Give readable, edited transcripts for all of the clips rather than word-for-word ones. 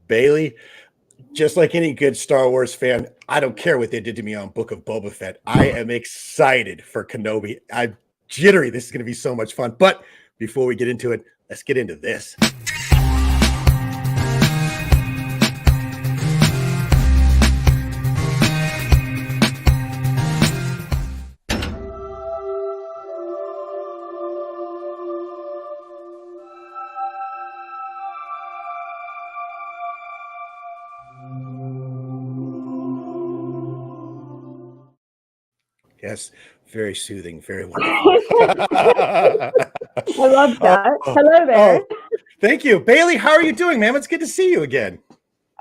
Bailey, just like any good Star Wars fan, I don't care what they did to me on Book of Boba Fett. I am excited for Kenobi. I'm jittery. This is going to be so much fun. But before we get into it, let's get into this. Yes, very soothing, very wonderful. I love that. Hello there. Thank you. Bailey, how are you doing, ma'am? It's good to see you again.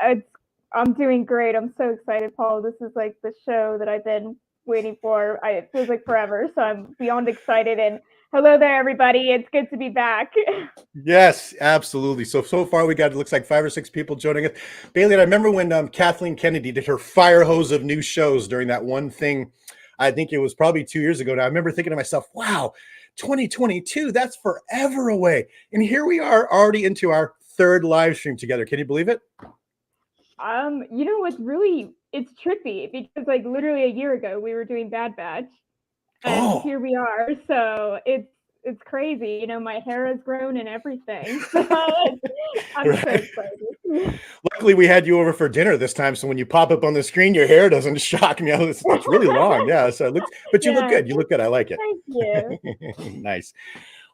I'm doing great. I'm so excited, Paul. This is like the show that I've been waiting for. It feels like forever, so I'm beyond excited. And hello there, everybody. It's good to be back. Yes, absolutely. So far we got, it looks like 5 or 6 people joining us. Bailey, and I remember when Kathleen Kennedy did her fire hose of new shows during that one thing. I think it was probably 2 years ago now. I remember thinking to myself, wow, 2022, that's forever away. And here we are already into our 3rd live stream together. Can you believe it? You know, it's trippy because like literally a year ago we were doing Bad Batch and here we are. So it's crazy. You know, my hair has grown and everything. So I'm so excited. Luckily, we had you over for dinner this time, so when you pop up on the screen, your hair doesn't shock me. It's really long, yeah. So, but you look good. You look good. I like it. Thank you. Nice.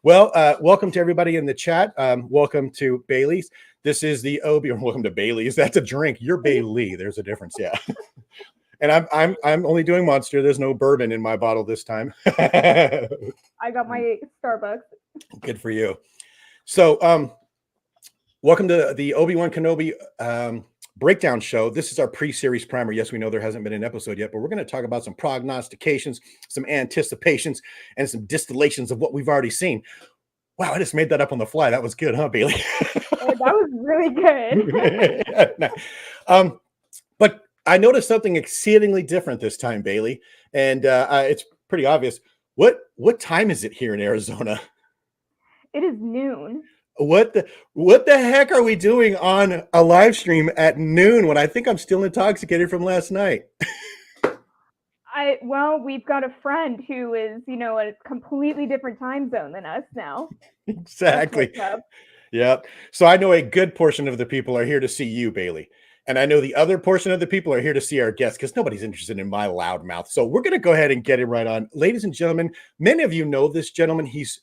Well, welcome to everybody in the chat. Welcome to Bailey's. This is the welcome to Bailey's. That's a drink. You're Bailey. There's a difference, yeah. And I'm only doing Monster. There's no bourbon in my bottle this time. I got my Starbucks. Good for you. So, welcome to the Obi-Wan Kenobi breakdown show. This is our pre-series primer. Yes, we know there hasn't been an episode yet, but we're going to talk about some prognostications, some anticipations, and some distillations of what we've already seen. Wow, I just made that up on the fly. That was good, huh, Bailey? That was really good. But I noticed something exceedingly different this time, Bailey, and it's pretty obvious. What time is it here in Arizona? It is noon. What the heck are we doing on a live stream at noon when I think I'm still intoxicated from last night? Well, we've got a friend who is, you know, a completely different time zone than us now. Exactly. Yeah. So I know a good portion of the people are here to see you, Bailey. And I know the other portion of the people are here to see our guests because nobody's interested in my loud mouth. So we're going to go ahead and get it right on. Ladies and gentlemen, many of you know this gentleman. He's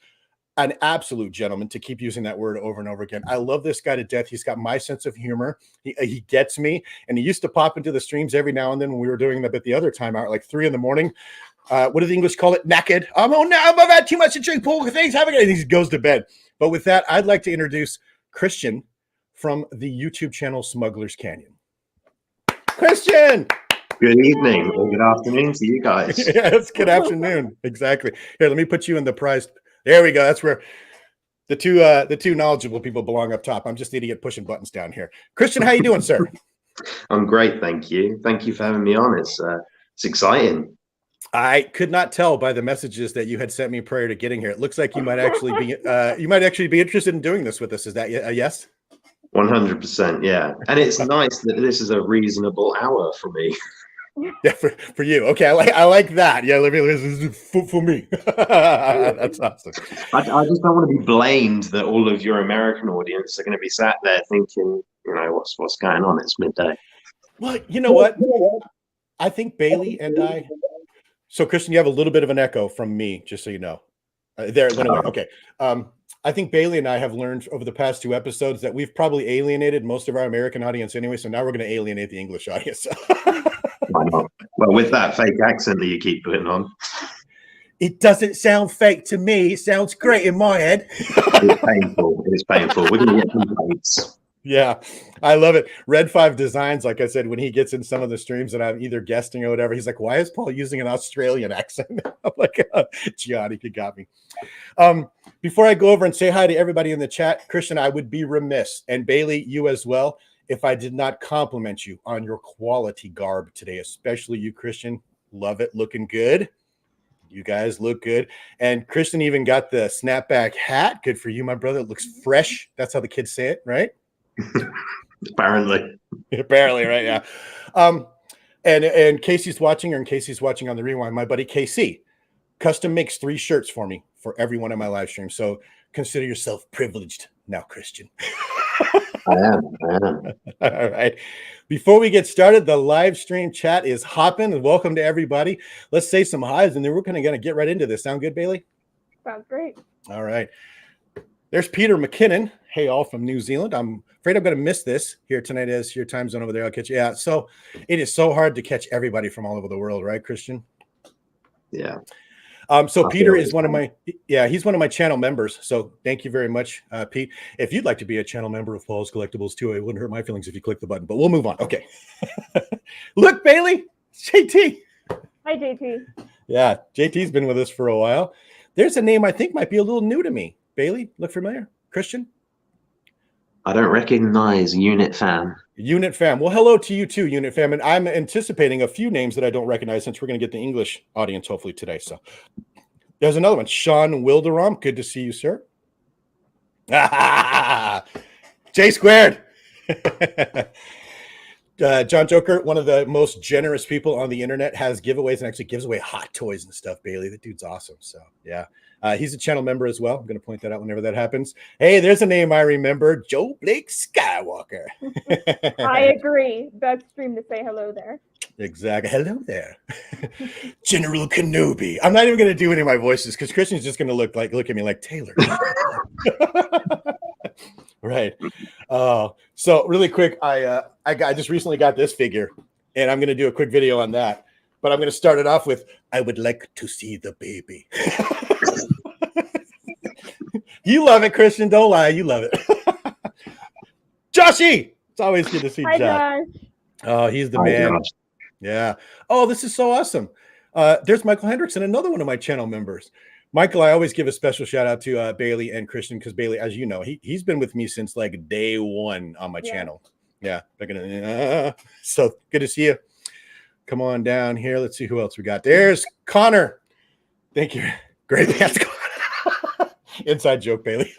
an absolute gentleman, to keep using that word over and over again. I love this guy to death. He's got my sense of humor. He gets me. And he used to pop into the streams every now and then when we were doing that at the other time out, like 3 a.m. What do the English call it? Knackered. I've had too much to drink. Poor things having it. And he goes to bed. But with that, I'd like to introduce Christian from the YouTube channel Smuggler's Canyon. Christian! Good evening or good afternoon to you guys. Yes, good afternoon. Exactly. Here, let me put you in the prize. There we go. That's where the two knowledgeable people belong up top. I'm just the idiot pushing buttons down here. Christian, how you doing, sir? I'm great, thank you. Thank you for having me on. It's exciting. I could not tell by the messages that you had sent me prior to getting here. It looks like you might actually be interested in doing this with us. Is that a yes? 100%, yeah. And it's nice that this is a reasonable hour for me. Yeah, for you. Okay, I like that. Yeah, let me for me. That's awesome. I just don't want to be blamed that all of your American audience are going to be sat there thinking, you know, what's going on? It's midday. Well, you know what? I think Bailey and I. So, Christian, you have a little bit of an echo from me, just so you know. There it went away. Okay. I think Bailey and I have learned over the past 2 episodes that we've probably alienated most of our American audience anyway. So now we're going to alienate the English audience. Why not? Well, with that fake accent that you keep putting on. It doesn't sound fake to me. It sounds great in my head. It's painful. It's painful. We're going to get complaints. Yeah, I love it. Red 5 Designs, like I said, when he gets in some of the streams and I'm either guesting or whatever, he's like, why is Paul using an Australian accent? I'm like, Gianni, you got me. Before I go over and say hi to everybody in the chat, Christian, I would be remiss, and Bailey, you as well, if I did not compliment you on your quality garb today, especially you, Christian. Love it. Looking good. You guys look good. And Christian even got the snapback hat. Good for you, my brother. It looks fresh. That's how the kids say it, right? Apparently. Apparently, right? Yeah. And Casey's watching, or in case he's watching on the rewind, my buddy Casey custom makes 3 shirts for me for every one of my live streams. So consider yourself privileged now, Christian. I am. All right. Before we get started, the live stream chat is hopping, and welcome to everybody. Let's say some highs, and then we're going to get right into this. Sound good, Bailey? Sounds great. All right. There's Peter McKinnon. Hey, all from New Zealand. I'm afraid I'm going to miss this here tonight as your time zone over there. I'll catch you. Yeah. So it is so hard to catch everybody from all over the world, right, Christian? Yeah. So Peter is one of my, he's one of my channel members. So thank you very much, Pete. If you'd like to be a channel member of Paul's Collectibles too, it wouldn't hurt my feelings if you click the button, but we'll move on. Okay. Look, Bailey, JT. Hi, JT. Yeah, JT's been with us for a while. There's a name I think might be a little new to me. Bailey, look familiar? Christian? I don't recognize Unit Fam. Unit Fam. Well, hello to you too, Unit Fam. And I'm anticipating a few names that I don't recognize since we're going to get the English audience hopefully today. So there's another one. Sean Wilderom. Good to see you, sir. J squared. John Joker, one of the most generous people on the internet, has giveaways and actually gives away hot toys and stuff, Bailey. The dude's awesome. So, yeah. He's a channel member as well. I'm going to point that out whenever that happens. Hey, there's a name I remember. Joe Blake Skywalker. I agree. Best stream to say hello there. Exactly. Hello there. General Kenobi. I'm not even going to do any of my voices because Christian's just going to look at me like Taylor. Right. So really quick, I just recently got this figure, and I'm going to do a quick video on that. But I'm going to start it off with, I would like to see the baby. You love it, Christian. Don't lie. You love it. Joshy. It's always good to see Hi, Josh. Oh, he's the Hi, man. Josh. Yeah. Oh, this is so awesome. There's Michael Hendrickson, another one of my channel members. Michael, I always give a special shout out to Bailey and Christian because Bailey, as you know, he's been with me since like day one on my channel. Yeah. So good to see you. Come on down here. Let's see who else we got. There's Connor. Thank you. Great pants. Inside joke, Bailey.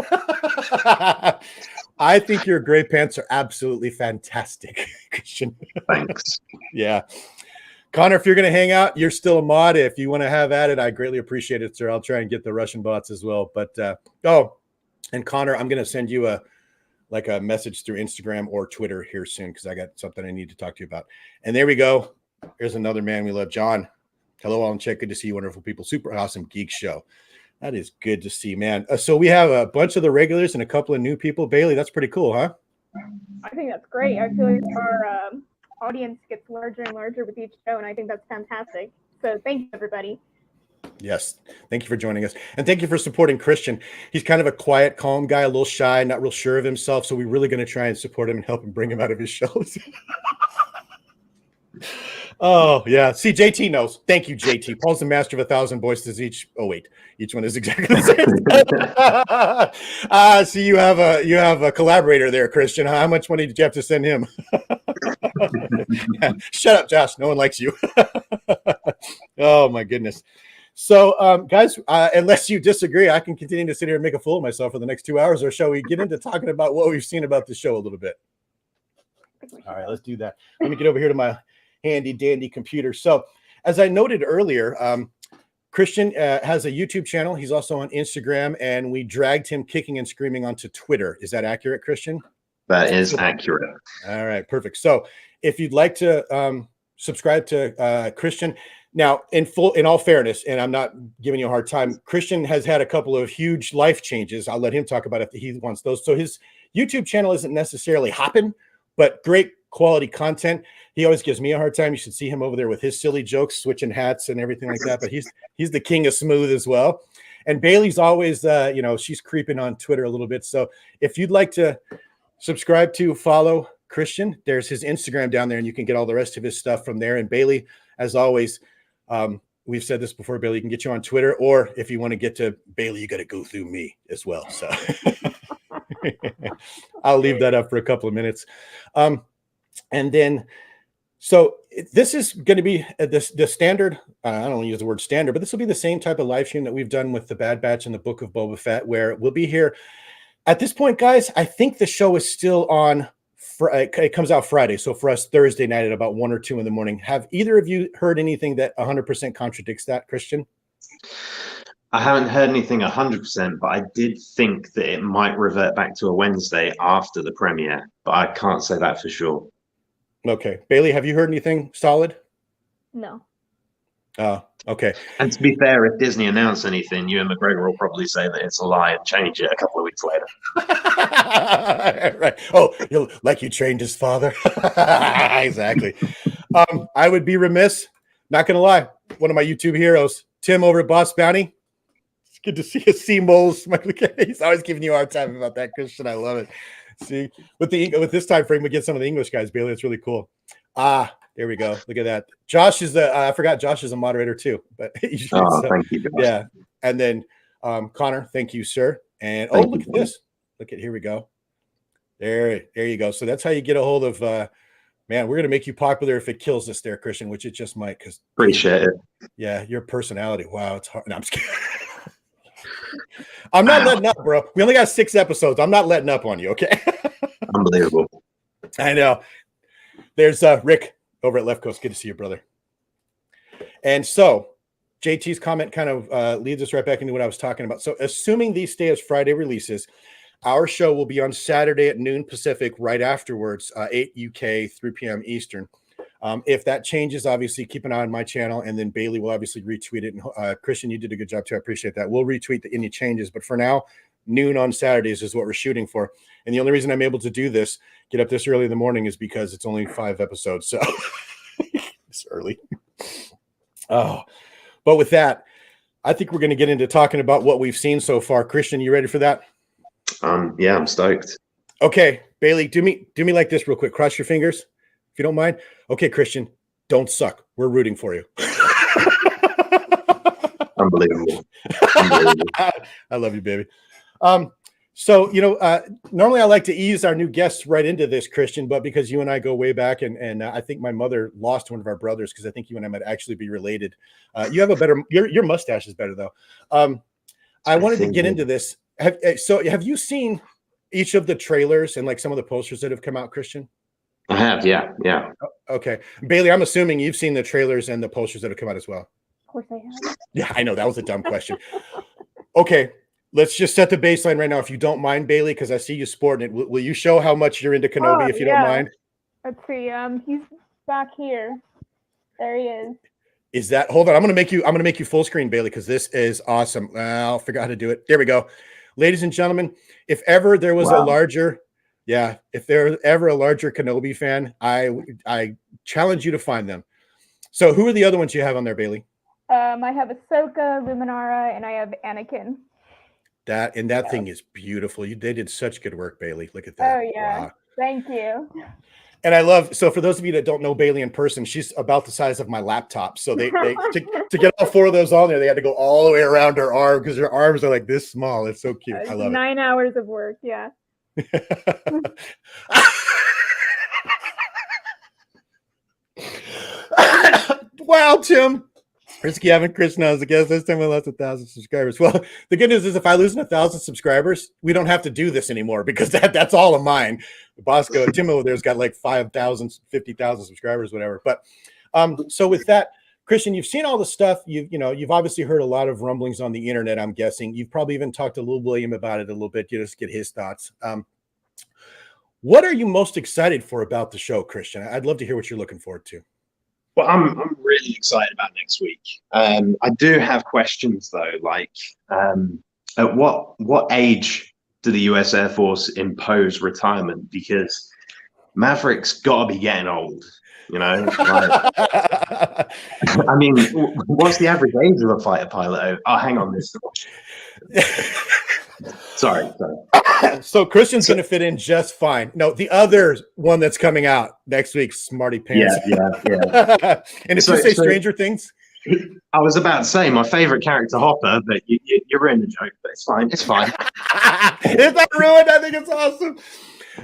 I think your gray pants are absolutely fantastic, Christian. Thanks. Yeah. Connor, if you're going to hang out, you're still a mod. If you want to have at it, I greatly appreciate it, sir. I'll try and get the Russian bots as well. But, and Connor, I'm going to send you a message through Instagram or Twitter here soon because I got something I need to talk to you about. And there we go. Here's another man we love, John. Hello, all in chat. Good to see you, wonderful people. Super awesome geek show. That is good to see, man. So we have a bunch of the regulars and a couple of new people. Bailey, that's pretty cool, huh? I think that's great. I feel like our audience gets larger and larger with each show, and I think that's fantastic. So thank you, everybody. Yes. Thank you for joining us. And thank you for supporting Christian. He's kind of a quiet, calm guy, a little shy, not real sure of himself. So we're really going to try and support him and help him bring him out of his shells. Oh, yeah. See, JT knows. Thank you, JT. Paul's the master of 1,000 voices each. Oh, wait. Each one is exactly the same. See, you have a collaborator there, Christian. How much money did you have to send him? Shut up, Josh. No one likes you. Oh, my goodness. So, guys, unless you disagree, I can continue to sit here and make a fool of myself for the next 2 hours, or shall we get into talking about what we've seen about the show a little bit? All right, let's do that. Let me get over here to my handy dandy computer. So as I noted earlier, Christian has a YouTube channel. He's also on Instagram, and we dragged him kicking and screaming onto Twitter. Is that accurate, Christian? That is accurate. All right, perfect. So if you'd like to subscribe to Christian, now in all fairness, and I'm not giving you a hard time, Christian has had a couple of huge life changes. I'll let him talk about it if he wants those. So his YouTube channel isn't necessarily hopping, but great quality content. He always gives me a hard time. You should see him over there with his silly jokes, switching hats and everything like that. But he's the king of smooth as well. And Bailey's always, she's creeping on Twitter a little bit. So if you'd like to subscribe to follow Christian, there's his Instagram down there, and you can get all the rest of his stuff from there. And Bailey, as always, we've said this before, Bailey, you can get you on Twitter, or if you want to get to Bailey, you got to go through me as well. So I'll leave that up for a couple of minutes. And then, so this is going to be the standard. I don't want to use the word standard, but this will be the same type of live stream that we've done with the Bad Batch and the Book of Boba Fett, where we'll be here At this point, guys, I think the show is still on. It comes out Friday. So for us, Thursday night at about 1 or 2 in the morning. Have either of you heard anything that 100% contradicts that, Christian? I haven't heard anything 100%, but I did think that it might revert back to a Wednesday after the premiere, but I can't say that for sure. Okay. Bailey, have you heard anything solid? No. Okay. And to be fair, if Disney announce anything, Ewan McGregor will probably say that it's a lie and change it a couple of weeks later. Right. Oh, like you trained his father. Exactly. I would be remiss, not going to lie, one of my YouTube heroes, Tim over at Boss Bounty. It's good to see you, see Moles. He's always giving you a hard time about that, Christian. I love it. See, with this time frame, we get some of the English guys, Bailey. It's really cool. There we go. Look at that. Josh is I forgot Josh is a moderator too, but thank you, Josh. Yeah. And then Connor, thank you, sir. And look at this. Look at, here we go. There you go. So that's how you get a hold of man, we're gonna make you popular if it kills us there, Christian, which it just might, because appreciate it. Yeah, your personality. Wow, it's hard. No, I'm just kidding. I'm not letting up, bro. We only got 6 episodes. I'm not letting up on you, okay? Unbelievable. I know. There's Rick over at Left Coast. Good to see you, brother. And so JT's comment kind of leads us right back into what I was talking about. So assuming these stay as Friday releases, our show will be on Saturday at noon Pacific, right afterwards, 8 UK, 3 p.m. Eastern. If that changes, obviously keep an eye on my channel, and then Bailey will obviously retweet it. And Christian, you did a good job too. I appreciate that. We'll retweet any changes, but for now, noon on Saturdays is what we're shooting for. And the only reason I'm able to do this, get up this early in the morning, is because it's only 5 episodes. So it's early. Oh, but with that, I think we're going to get into talking about what we've seen so far. Christian, you ready for that? Yeah, I'm stoked. Okay, Bailey, do me like this real quick. Cross your fingers, if you don't mind. Okay, Christian, don't suck. We're rooting for you. Unbelievable. I love you, baby. So, normally I like to ease our new guests right into this, Christian, but because you and I go way back, and I think my mother lost one of our brothers, because I think you and I might actually be related. You have a better, your mustache is better though. I wanted to get into this. Have you seen each of the trailers and like some of the posters that have come out, Christian? I have, yeah. Okay. Bailey, I'm assuming you've seen the trailers and the posters that have come out as well. Of course I have. Yeah, I know. That was a dumb question. Okay. Let's just set the baseline right now, if you don't mind, Bailey, because I see you sporting it. Will you show how much you're into Kenobi, if you don't mind? Let's see. He's back here. There he is. Is that? Hold on. I'm gonna make you full screen, Bailey, because this is awesome. I'll figure out how to do it. There we go, ladies and gentlemen. If ever there was a larger Kenobi fan, I challenge you to find them. So, who are the other ones you have on there, Bailey? I have Ahsoka, Luminara, and I have Anakin. That thing is beautiful. They did such good work, Bailey. Look at that. Oh yeah, wow. Thank you. And I love, so for those of you that don't know Bailey in person, she's about the size of my laptop. So they to get all 4 of those on there, they had to go all the way around her arm, because her arms are like this small. It's so cute. I love 9 hours of work. Yeah. Wow, Tim. Risky having Chris now as a guest. This time we lost 1,000 subscribers. Well, the good news is if I lose 1,000 subscribers, we don't have to do this anymore, because that's all of mine. Bosco, Tim over there's got like 5,000, 50,000 subscribers, whatever. But so with that, Christian, you've seen all the stuff. You've obviously heard a lot of rumblings on the internet, I'm guessing. You've probably even talked to Lil William about it a little bit, just get his thoughts. What are you most excited for about the show, Christian? I'd love to hear what you're looking forward to. Well, I'm really excited about next week. I do have questions though, like at what age do the US Air Force impose retirement? Because Maverick's got to be getting old, Like, I mean, what's the average age of a fighter pilot? Oh, hang on, this. Sorry. So Christian's going to fit in just fine. No, the other one that's coming out next week, Smarty Pants. Yeah. And if you say Stranger Things, I was about to say my favorite character, Hopper, but you ruined the joke. But it's fine. It's fine. Is that ruined? I think it's awesome.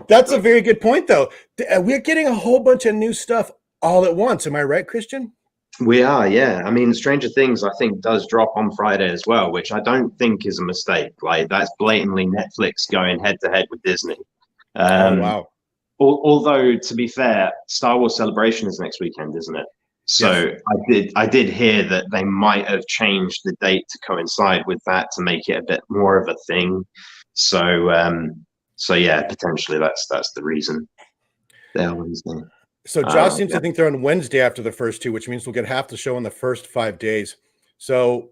That's a very good point, though. We're getting a whole bunch of new stuff all at once. Am I right, Christian? We are, yeah. I mean, Stranger Things, I think, does drop on Friday as well, which I don't think is a mistake. Like, that's blatantly Netflix going head to head with Disney. Oh, wow. Although, to be fair, Star Wars Celebration is next weekend, isn't it? So Yes. I did hear that they might have changed the date to coincide with that to make it a bit more of a thing. So yeah, potentially that's the reason. They're Wednesday. So Josh seems to think they're on Wednesday after the first two, which means we'll get half the show in the first 5 days. So,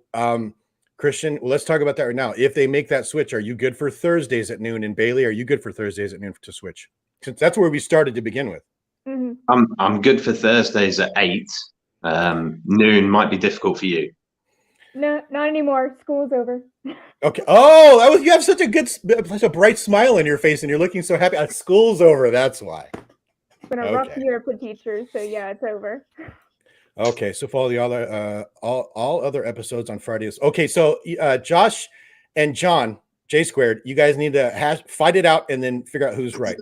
Christian, well, let's talk about that right now. If they make that switch, are you good for Thursdays at noon? And Bailey, are you good for Thursdays at noon to switch? Since that's where we started to begin with. I'm good for Thursdays at 8. Noon might be difficult for you. No, not anymore. School's over. Okay. Oh, you have such a bright smile on your face, and you're looking so happy. School's over. That's why. It's been a rough year for teachers, so yeah, it's over. Okay, so follow the other all other episodes on Fridays. Okay, so Josh and John J Squared, you guys need to fight it out and then figure out who's right.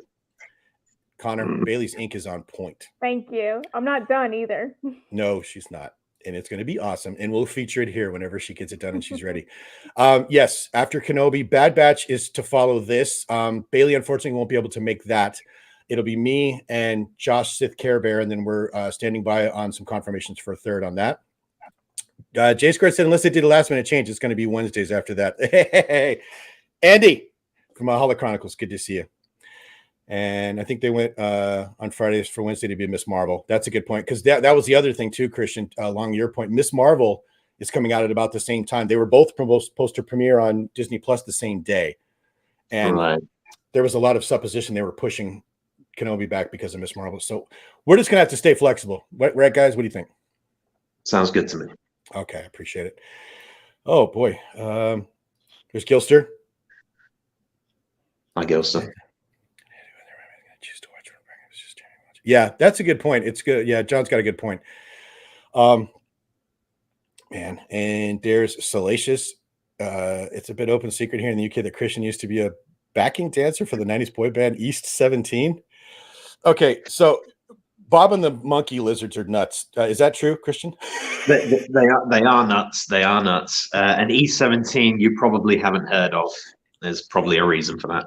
Connor, Bailey's ink is on point. Thank you. I'm not done either. No, she's not, and it's going to be awesome, and we'll feature it here whenever she gets it done and she's ready. Yes, after Kenobi, Bad Batch is to follow this. Bailey unfortunately won't be able to make that. It'll be me and Josh Sith Care Bear, and then we're standing by on some confirmations for a third on that. J Squared said, unless they did a last minute change, it's going to be Wednesdays after that. Hey, Andy from Holo Chronicles, good to see you. And I think they went on Fridays for Wednesday to be Miss Marvel. That's a good point, because that was the other thing too, Christian, along your point. Miss Marvel is coming out at about the same time. They were both supposed to premiere on Disney Plus the same day. And there was a lot of supposition they were pushing Kenobi back because of Miss Marvel. So we're just gonna have to stay flexible, right, guys? What do you think? Sounds good to me. Okay, I appreciate it. Oh boy, there's Gilster. Hi, Gilster. Yeah, that's a good point. It's good. Yeah, John's got a good point. Man, and there's Salacious. It's a bit open secret here in the UK that Christian used to be a backing dancer for the 90s boy band East 17. Okay, so Bob and the Monkey Lizards are nuts. Is that true, Christian? They are nuts. They are nuts. And E17 you probably haven't heard of. There's probably a reason for that.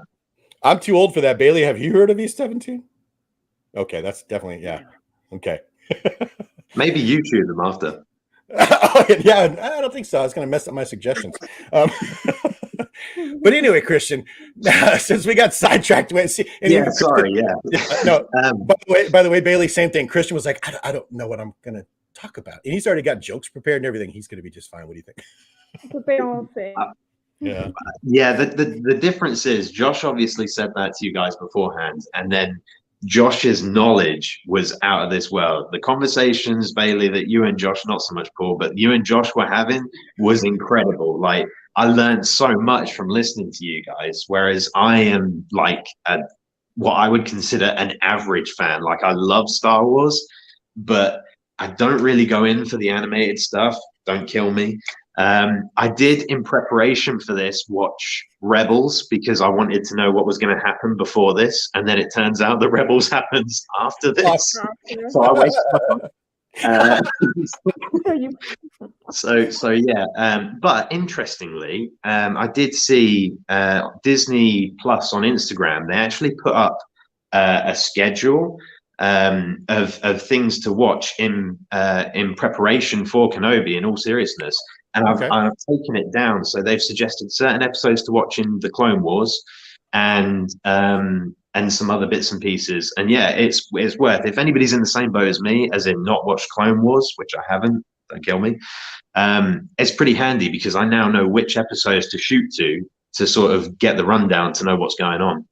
I'm too old for that. Bailey, have you heard of E17? Okay, that's definitely, yeah. Okay. Maybe you choose them after. Yeah, I don't think so. I was going to mess up my suggestions. But anyway, Christian, since we got sidetracked, sorry. No. By the way, Bailey, same thing. Christian was like, I don't know what I'm going to talk about, and he's already got jokes prepared and everything. He's going to be just fine. What do you think? But they all say. Yeah. The difference is Josh obviously said that to you guys beforehand, and then Josh's knowledge was out of this world. The conversations, Bailey, that you and Josh, not so much Paul, but you and Josh were having was incredible. Like, I learned so much from listening to you guys, whereas I am like what I would consider an average fan. Like, I love Star Wars, but I don't really go in for the animated stuff. Don't kill me. I did, in preparation for this, watch Rebels because I wanted to know what was going to happen before this, and then it turns out that Rebels happens after this. So I wasted my time. So yeah. But interestingly, I did see Disney Plus on Instagram. They actually put up a schedule of things to watch in preparation for Kenobi. In all seriousnness. And I've taken it down. So they've suggested certain episodes to watch in the Clone Wars, and some other bits and pieces. And yeah, it's worth. If anybody's in the same boat as me, as in not watched Clone Wars, which I haven't, don't kill me. It's pretty handy because I now know which episodes to shoot to sort of get the rundown to know what's going on.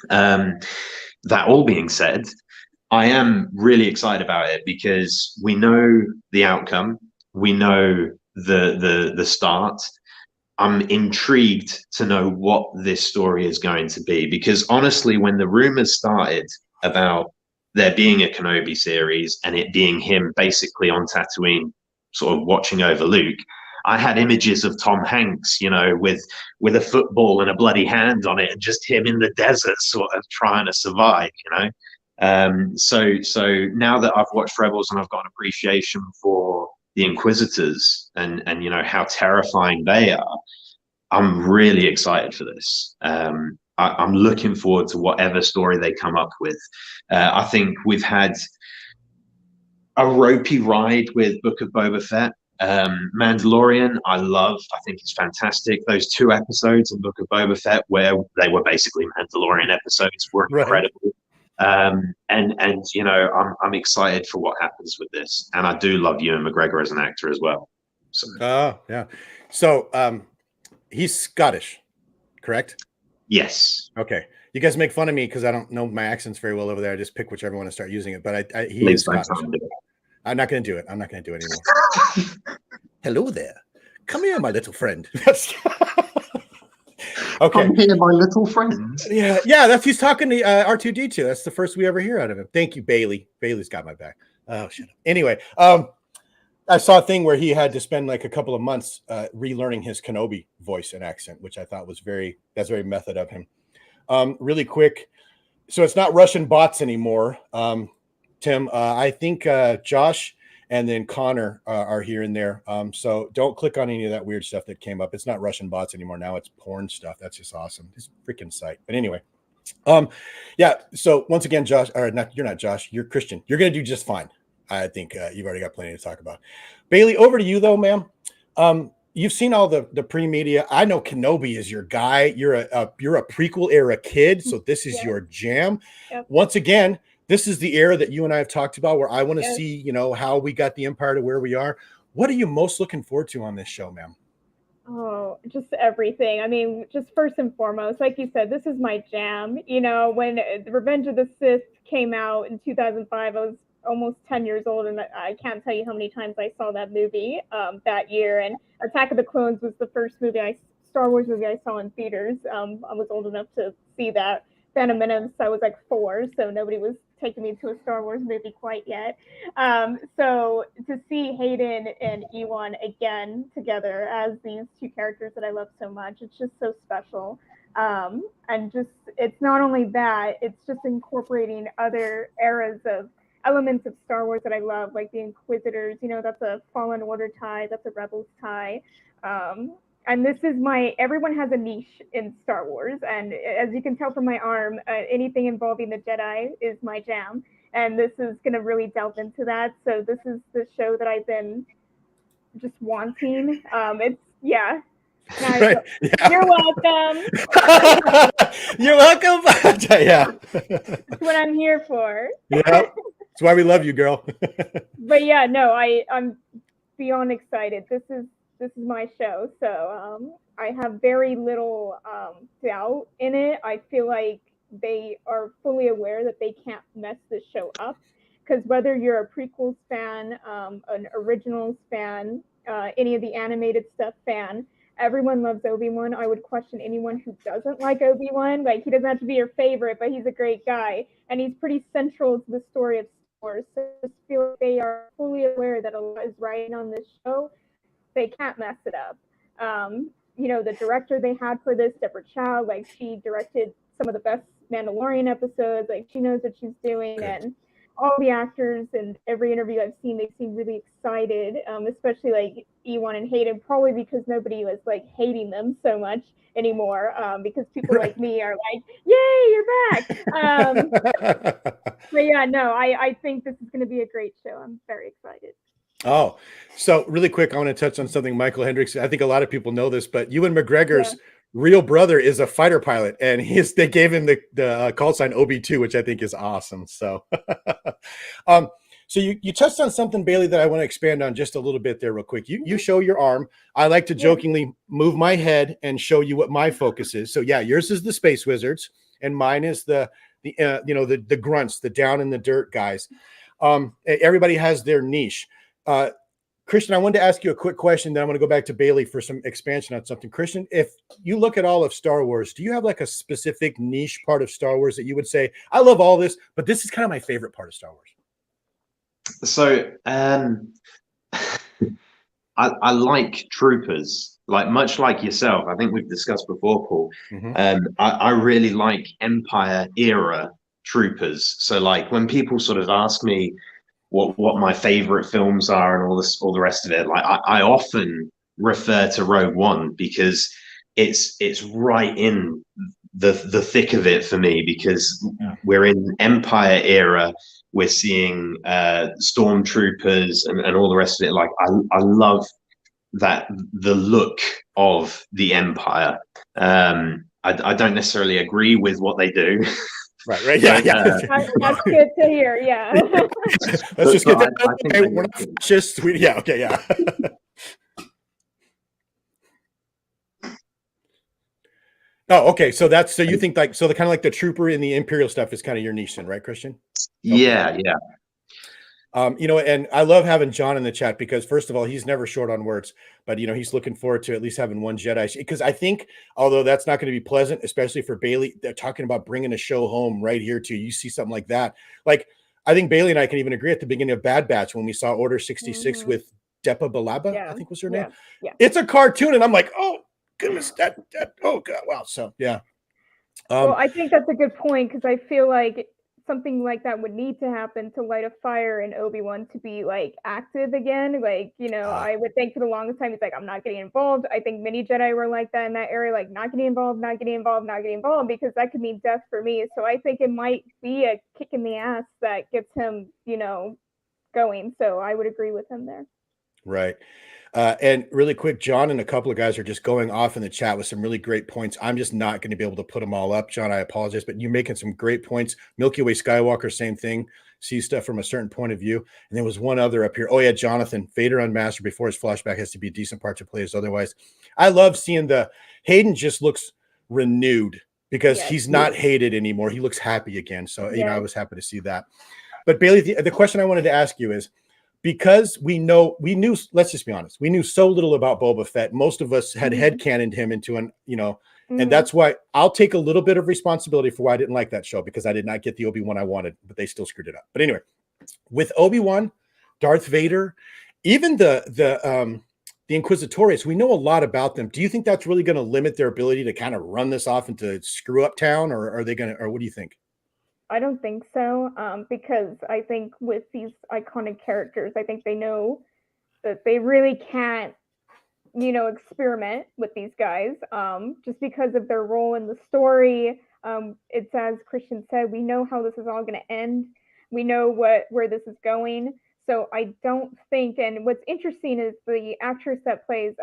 That all being said, I am really excited about it because we know the outcome. We know the start. I'm intrigued to know what this story is going to be, because honestly, when the rumors started about there being a Kenobi series and it being him basically on Tatooine sort of watching over Luke, I had images of Tom Hanks, with a football and a bloody hand on it, and just him in the desert sort of trying to survive, So now that I've watched Rebels and I've got an appreciation for the Inquisitors and you know how terrifying they are, I'm really excited for this. I'm looking forward to whatever story they come up with. I think we've had a ropey ride with Book of Boba Fett. Mandalorian, I love. I think it's fantastic. Those 2 episodes in Book of Boba Fett, where they were basically Mandalorian episodes, were incredible. And you know, I'm excited for what happens with this, and I do love Ewan McGregor as an actor as well. So. Yeah. So he's Scottish, correct? Yes. Okay. You guys make fun of me because I don't know my accents very well over there. I just pick whichever one and start using it. But he is Scottish. I'm not going to do it. I'm not going to do it anymore. Hello there. Come here, my little friend. Okay. Come here, my little friend. Yeah. That's he's talking to R2D2. That's the first we ever hear out of him. Thank you, Bailey. Bailey's got my back. Oh, shut up. Anyway, I saw a thing where he had to spend like a couple of months relearning his Kenobi voice and accent, which I thought was that's very method of him. Really quick. So it's not Russian bots anymore. Tim, I think Josh and then Connor are here and there. So don't click on any of that weird stuff that came up. It's not Russian bots anymore. Now it's porn stuff. That's just awesome. This freaking site. But anyway, yeah. So once again, Josh, or not, you're not Josh. You're Christian. You're going to do just fine. I think you've already got plenty to talk about. Bailey, over to you though, ma'am. You've seen all the pre-media. I know Kenobi is your guy. You're a prequel era kid, so this is your jam. Yep. Once again, this is the era that you and I have talked about where I want to see, you know, how we got the Empire to where we are. What are you most looking forward to on this show, ma'am? Oh, just everything. I mean, just first and foremost, like you said, this is my jam. You know, when Revenge of the Sith came out in 2005, I was almost 10 years old, and I can't tell you how many times I saw that movie that year. And Attack of the Clones was the first Star Wars movie I saw in theaters. I was old enough to see that. Phantom Menace, I was like 4, so nobody was taking me to a Star Wars movie quite yet. So to see Hayden and Ewan again together as these 2 characters that I love so much, it's just so special. And just, it's not only that, it's just incorporating other eras of elements of Star Wars that I love, like the Inquisitors. You know, that's a Fallen Order tie, that's a Rebels tie. And this is everyone has a niche in Star Wars. And as you can tell from my arm, anything involving the Jedi is my jam. And this is going to really delve into that. So this is the show that I've been just wanting. Yeah. Right. Yeah. You're welcome. You're welcome. Yeah. That's what I'm here for. Yeah. That's why we love you, girl. But yeah, no, I'm beyond excited. This is my show, so I have very little doubt in it. I feel like they are fully aware that they can't mess this show up, because whether you're a prequels fan, an originals fan, any of the animated stuff fan, everyone loves Obi-Wan. I would question anyone who doesn't like Obi-Wan. Like, he doesn't have to be your favorite, but he's a great guy, and he's pretty central to the story of Star Wars. So I just feel like they are fully aware that a lot is riding on this show. They can't mess it up. You know, the director they had for this, Deborah Chow, like, she directed some of the best Mandalorian episodes. Like, she knows what she's doing. Good. And all the actors and every interview I've seen, they seem really excited, especially like Ewan and Hayden, probably because nobody was like hating them so much anymore, because people like me are like, yay, you're back. But yeah, no, I think this is going to be a great show. I'm very excited. Oh, so really quick, I want to touch on something Michael Hendricks. I think a lot of people know this, but Ewan McGregor's real brother is a fighter pilot, and they gave him the call sign OB2, which I think is awesome. So, so you touched on something, Bailey, that I want to expand on just a little bit there real quick. You show your arm. I like to jokingly move my head and show you what my focus is. So yeah, yours is the Space Wizards, and mine is the grunts, the down in the dirt guys. Everybody has their niche. Christian, I wanted to ask you a quick question. Then I'm going to go back to Bailey for some expansion on something. Christian, if you look at all of Star Wars, do you have like a specific niche part of Star Wars that you would say, I love all this, but this is kind of my favorite part of Star Wars? So I like troopers, like much like yourself. I think we've discussed before, Paul. I really like Empire era troopers. So like when people sort of ask me what my favorite films are and all the rest of it, like I often refer to Rogue One because it's right in the thick of it for me, because we're in Empire era. We're seeing stormtroopers and all the rest of it. Like I love that, the look of the Empire. I don't necessarily agree with what they do. Right. Yeah. That's good to hear. Yeah. Let's just get that. Okay, we're not fascists. Yeah. Okay. Yeah. Oh, okay. So you think like, so the kind of like the trooper and the Imperial stuff is kind of your niche then, right, Christian? Yeah. You know, and I love having John in the chat because first of all, he's never short on words, but you know, he's looking forward to at least having one Jedi, because I think, although that's not going to be pleasant, especially for Bailey, they're talking about bringing a show home right here too. You see something like that. Like, I think Bailey and I can even agree at the beginning of Bad Batch when we saw Order 66 with Depa Balaba, I think was her name. Yeah. It's a cartoon, and I'm like, oh goodness, that oh god, wow. So yeah. Well, I think that's a good point, because I feel like something like that would need to happen to light a fire in Obi-Wan to be like active again. Like, you know, I would think for the longest time he's like, I'm not getting involved. I think many Jedi were like that in that area, like not getting involved, because that could mean death for me. So I think it might be a kick in the ass that gets him, you know, going. So I would agree with him there. Right. And really quick, John and a couple of guys are just going off in the chat with some really great points. I'm just not going to be able to put them all up, John. I apologize, but you're making some great points. Milky Way Skywalker, same thing. See stuff from a certain point of view. And there was one other up here. Oh yeah, Jonathan, Vader Unmastered before his flashback has to be a decent part to play as otherwise. I love seeing Hayden just looks renewed because he's not hated anymore. He looks happy again. So, you know, I was happy to see that. But Bailey, the question I wanted to ask you is, because we knew, let's just be honest, we knew so little about Boba Fett. Most of us had headcanoned him into an, you know, and that's why I'll take a little bit of responsibility for why I didn't like that show, because I did not get the Obi-Wan I wanted, but they still screwed it up. But anyway, with Obi-Wan, Darth Vader, even the Inquisitorius, we know a lot about them. Do you think that's really going to limit their ability to kind of run this off into screw up town, or are they going to, or what do you think? I don't think so, because I think with these iconic characters, I think they know that they really can't, you know, experiment with these guys, just because of their role in the story. It's, as Christian said, we know how this is all going to end. We know where this is going. So I don't think, and what's interesting is the actress that plays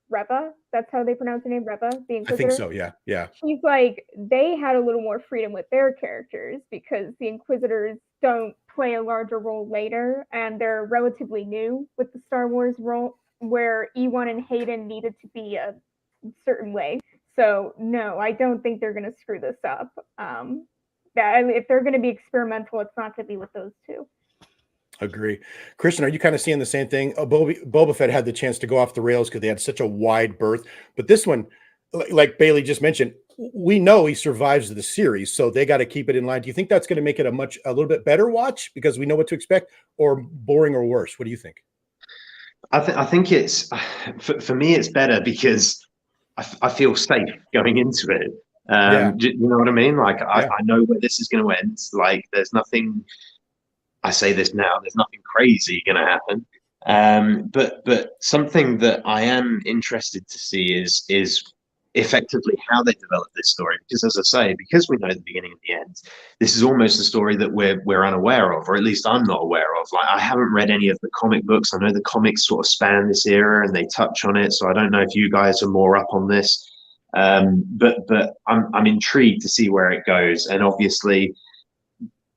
Reva, that's how they pronounce her name, Reva, the Inquisitor. I think so, yeah. She's like, they had a little more freedom with their characters because the Inquisitors don't play a larger role later, and they're relatively new with the Star Wars role, where Ewan and Hayden needed to be a certain way. So no, I don't think they're going to screw this up. If they're going to be experimental, it's not going to be with those two. Agree. Christian, are you kind of seeing the same thing? Boba Fett had the chance to go off the rails because they had such a wide berth. But this one, like Bailey just mentioned, we know he survives the series, so they got to keep it in line. Do you think that's going to make it a little bit better watch because we know what to expect, or boring or worse? What do you think? I think it's, for me, it's better because I feel safe going into it. You know what I mean? Like, I know where this is going to end. Like, there's nothing, I say this now, there's nothing crazy going to happen. But something that I am interested to see is effectively how they develop this story. Because as I say, because we know the beginning and the end, this is almost a story that we're unaware of, or at least I'm not aware of. Like, I haven't read any of the comic books. I know the comics sort of span this era and they touch on it. So I don't know if you guys are more up on this. But I'm intrigued to see where it goes. And obviously,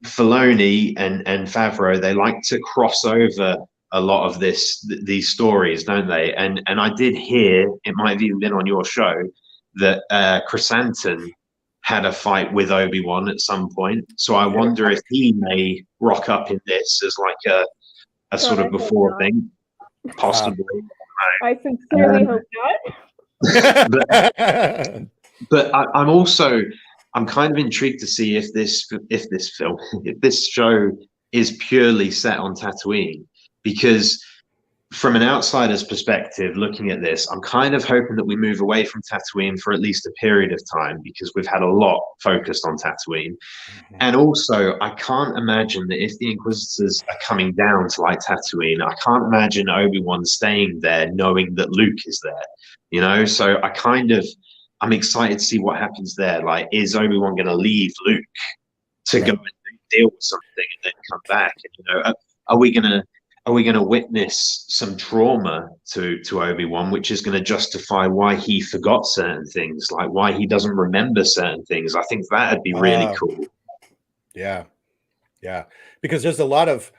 Filoni and Favreau, they like to cross over a lot of these stories, don't they? And I did hear, it might have even been on your show, that Chrysanthemum had a fight with Obi-Wan at some point. So I wonder if he may rock up in this as like a sort of before thing, possibly. I sincerely hope not. but I'm kind of intrigued to see if this show is purely set on Tatooine, because from an outsider's perspective, looking at this, I'm kind of hoping that we move away from Tatooine for at least a period of time, because we've had a lot focused on Tatooine. And also, I can't imagine that if the Inquisitors are coming down to like Tatooine, I can't imagine Obi-Wan staying there knowing that Luke is there, you know? So I'm excited to see what happens there. Like, is Obi-Wan going to leave Luke to go and deal with something and then come back? And, you know, are we going to witness some trauma to Obi-Wan, which is going to justify why he forgot certain things, like why he doesn't remember certain things? I think that'd be really cool. Yeah. Because there's a lot of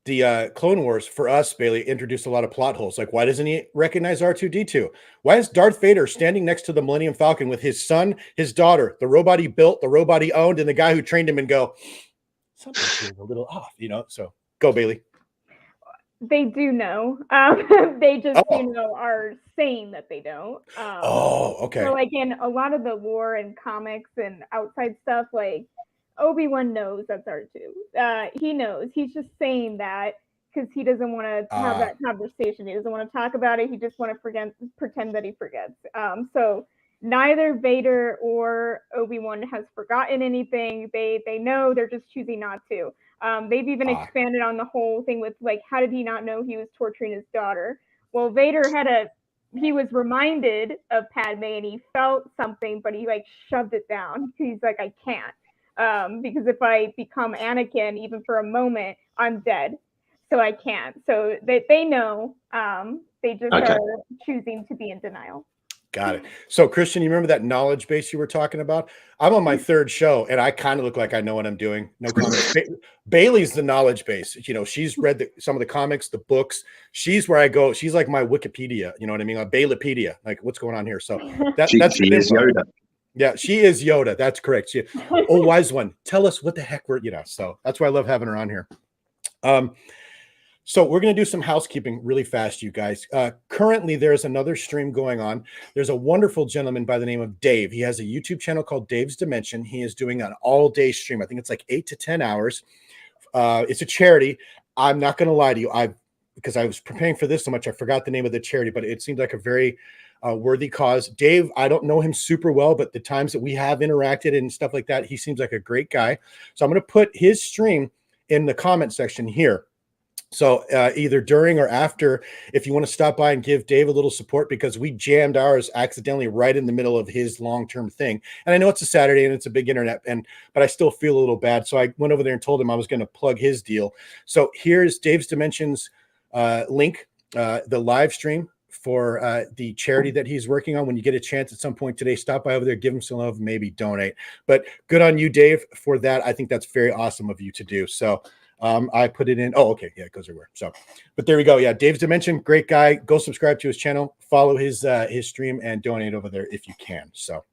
the Clone Wars for us, Bailey, introduced a lot of plot holes. Like, why doesn't he recognize R2-D2? Why is Darth Vader standing next to the Millennium Falcon with his son, his daughter, the robot he built, the robot he owned, and the guy who trained him, and go, something feels a little off, you know? So go, Bailey. They do know. They just, are saying that they don't. Okay. So, like, in a lot of the lore and comics and outside stuff, like, Obi-Wan knows that's R2. He knows. He's just saying that because he doesn't want to have that conversation. He doesn't want to talk about it. He just want to pretend that he forgets. So neither Vader or Obi-Wan has forgotten anything. They know. They're just choosing not to. They've even expanded on the whole thing with, like, how did he not know he was torturing his daughter? Well, Vader he was reminded of Padme and he felt something, but he, like, shoved it down. He's like, I can't. Because if I become Anakin, even for a moment, I'm dead. So I can't. So they know. They just are choosing to be in denial. Got it. So, Christian, you remember that knowledge base you were talking about? I'm on my third show, and I kind of look like I know what I'm doing. No comments. Bailey's the knowledge base. You know, she's read some of the comics, the books. She's where I go. She's like my Wikipedia. You know what I mean? Like Bailepedia. Like, what's going on here? So that's she is Yoda. Yeah, she is Yoda. That's correct. Oh, wise one. Tell us what the heck we're, so that's why I love having her on here. So we're going to do some housekeeping really fast, you guys. Currently, there's another stream going on. There's a wonderful gentleman by the name of Dave. He has a YouTube channel called Dave's Dimension. He is doing an all-day stream. I think it's like 8 to 10 hours. It's a charity. I'm not going to lie to you. Because I was preparing for this so much, I forgot the name of the charity, but it seemed like a very worthy cause. Dave, I don't know him super well, but the times that we have interacted and stuff like that, he seems like a great guy. So I'm going to put his stream in the comment section here. So either during or after, if you want to stop by and give Dave a little support, because we jammed ours accidentally right in the middle of his long-term thing. And I know it's a Saturday and it's a big internet, but I still feel a little bad. So I went over there and told him I was going to plug his deal. So here's Dave's Dimensions link, the live stream for the charity that he's working on. When you get a chance at some point today, stop by over there, give him some love, maybe donate. But good on you, Dave, for that. I think that's very awesome of you to do. So I put it in. Oh, okay. Yeah, it goes everywhere. So, but there we go. Yeah, Dave's Dimension, great guy. Go subscribe to his channel, follow his stream, and donate over there if you can. So,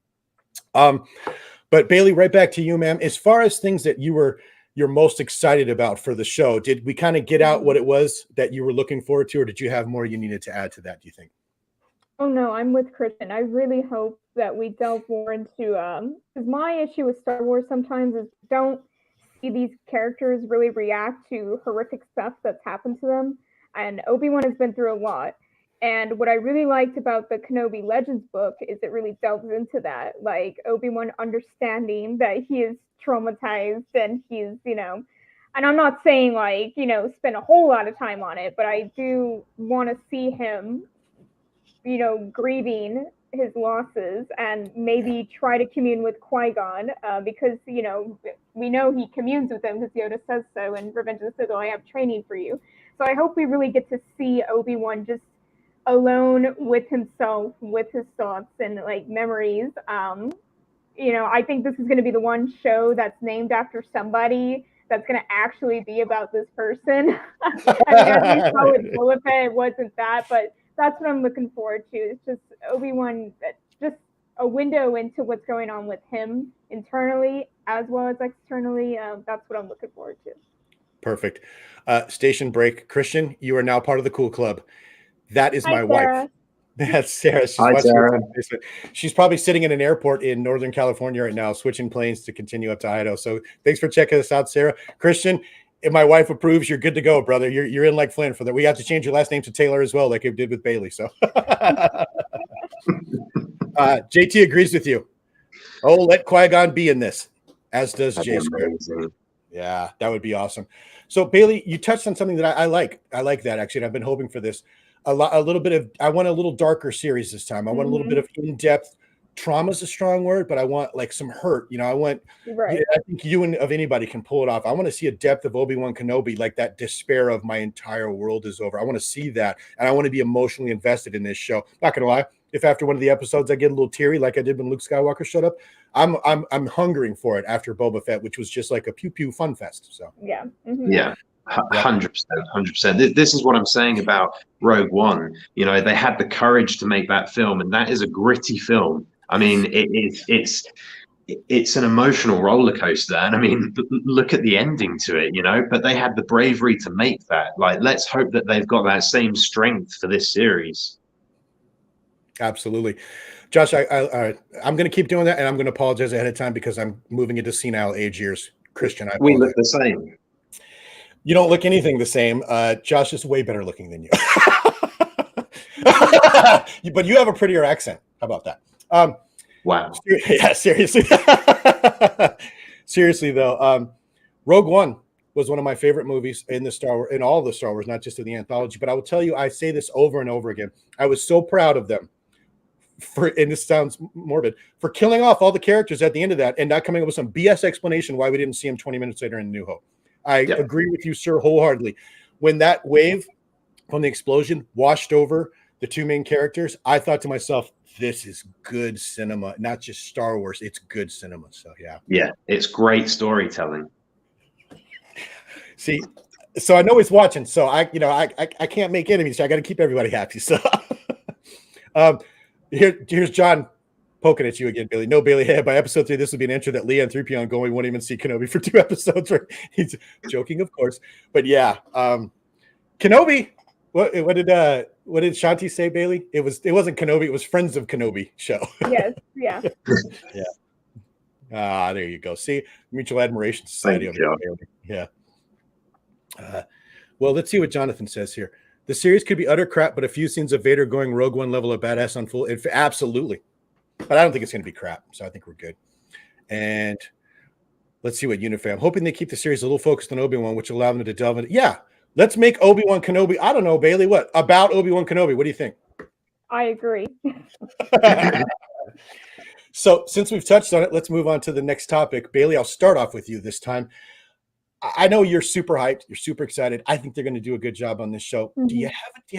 but Bailey, right back to you, ma'am. As far as things that you're most excited about for the show, did we kind of get out what it was that you were looking forward to, or did you have more you needed to add to that, do you think? Oh, no, I'm with Christian. I really hope that we delve more into, because my issue with Star Wars sometimes is don't see these characters really react to horrific stuff that's happened to them. And Obi-Wan has been through a lot. And what I really liked about the Kenobi Legends book is it really delves into that, like Obi-Wan understanding that he is traumatized and he's, and I'm not saying like, spend a whole lot of time on it, but I do want to see him, grieving his losses and maybe try to commune with Qui-Gon because, we know he communes with him because Yoda says so in Revenge of the Sith, I have training for you. So I hope we really get to see Obi-Wan just alone with himself, with his thoughts and like memories. I think this is going to be the one show that's named after somebody that's going to actually be about this person. I mean, at least how with Boba Fett, it wasn't that, but that's what I'm looking forward to. It's just Obi-Wan, just a window into what's going on with him internally as well as externally. That's what I'm looking forward to. Perfect. Station break. Christian, you are now part of the Cool Club. That is my wife. That's Sarah. Hi, Sarah. She's probably sitting in an airport in Northern California right now, switching planes to continue up to Idaho. So thanks for checking us out, Sarah. Christian, if my wife approves, you're good to go, brother. You're in like Flynn for that. We have to change your last name to Taylor as well, like it did with Bailey. So JT agrees with you. Oh, let Qui-Gon be in this, as does Jay Square. Yeah, that would be awesome. So Bailey, you touched on something that I like. I like that actually. And I've been hoping for this. I want a little darker series this time. I want a little bit of in-depth. Trauma is a strong word, but I want like some hurt. You know, I want. Right. I think you and of anybody can pull it off. I want to see a depth of Obi-Wan Kenobi, like that despair of my entire world is over. I want to see that, and I want to be emotionally invested in this show. Not gonna lie, if after one of the episodes I get a little teary, like I did when Luke Skywalker showed up, I'm hungering for it after Boba Fett, which was just like a pew pew fun fest. So yeah, 100%. This is what I'm saying about Rogue One. You know, they had the courage to make that film, and that is a gritty film. I mean, it's an emotional roller coaster, and I mean, look at the ending to it, you know. But they had the bravery to make that. Like, let's hope that they've got that same strength for this series. Absolutely, Josh. I'm going to keep doing that, and I'm going to apologize ahead of time because I'm moving into senile age years. Christian, we look the same. You don't look anything the same. Josh is way better looking than you, but you have a prettier accent. How about that? Wow. Yeah, seriously. Seriously though, Rogue One was one of my favorite movies in all of the Star Wars, not just in the anthology. But I will tell you, I say this over and over again. I was so proud of them and this sounds morbid, for killing off all the characters at the end of that and not coming up with some BS explanation why we didn't see him 20 minutes later in New Hope. I agree with you, sir, wholeheartedly. When that wave from the explosion washed over the two main characters, I thought to myself, this is good cinema, not just Star Wars. It's good cinema. So yeah, it's great storytelling. See, so I know he's watching. So I can't make enemies. So I got to keep everybody happy. So here's John poking at you again, Bailey. No, Bailey. Hey, by episode 3, this will be an intro that Leia and 3PO going won't even see Kenobi for 2 episodes. Right? He's joking, of course, but yeah, Kenobi. What did Shanti say, Bailey? It wasn't Kenobi. It was Friends of Kenobi show. Yes. Yeah. Yeah. There you go. See, Mutual Admiration Society over there, Bailey. Yeah. Well, let's see what Jonathan says here. The series could be utter crap, but a few scenes of Vader going Rogue One level of badass on full. Absolutely. But I don't think it's going to be crap. So I think we're good. And let's see what Unifam. I'm hoping they keep the series a little focused on Obi-Wan, which will allow them to delve into. Yeah. Let's make Obi-Wan Kenobi. I don't know, Bailey. What about Obi-Wan Kenobi? What do you think? I agree. So since we've touched on it, let's move on to the next topic. Bailey, I'll start off with you this time. I know you're super hyped. You're super excited. I think they're going to do a good job on this show. Mm-hmm. Do you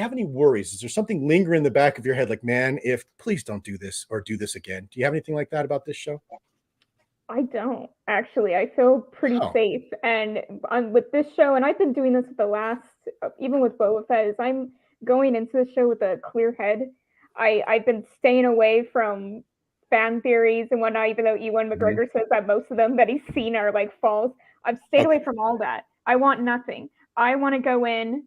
have any worries? Is there something lingering in the back of your head? Like, man, please don't do this or do this again. Do you have anything like that about this show? I don't actually. I feel pretty safe. And with this show, and I've been doing this with even with Boba Fett, is I'm going into the show with a clear head. I've been staying away from fan theories and whatnot, even though Ewan McGregor says that most of them that he's seen are like false. I've stayed away from all that. I want nothing. I want to go in,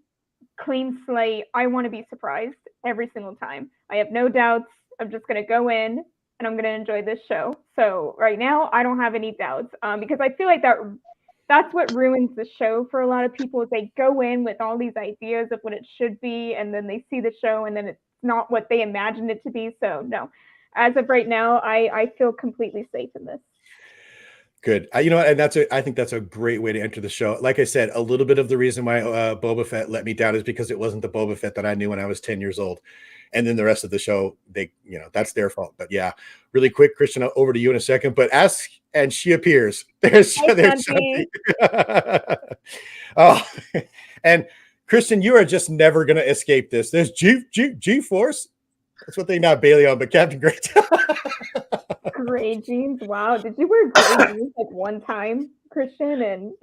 clean slate. I want to be surprised every single time. I have no doubts. I'm just going to go in and I'm going to enjoy this show. So right now, I don't have any doubts because I feel like that's what ruins the show for a lot of people is they go in with all these ideas of what it should be, and then they see the show, and then it's not what they imagined it to be. So no, as of right now, I feel completely safe in this. Good. And I think that's a great way to enter the show. Like I said, a little bit of the reason why Boba Fett let me down is because it wasn't the Boba Fett that I knew when I was 10 years old. And then the rest of the show, that's their fault. But yeah, really quick, Christian, over to you in a second. But and she appears. There's Shanti. Oh, and Christian, you are just never going to escape this. There's G-Force. That's what they not Bailey on, but Captain Great. Gray jeans. Wow. Did you wear gray jeans like one time, Christian? And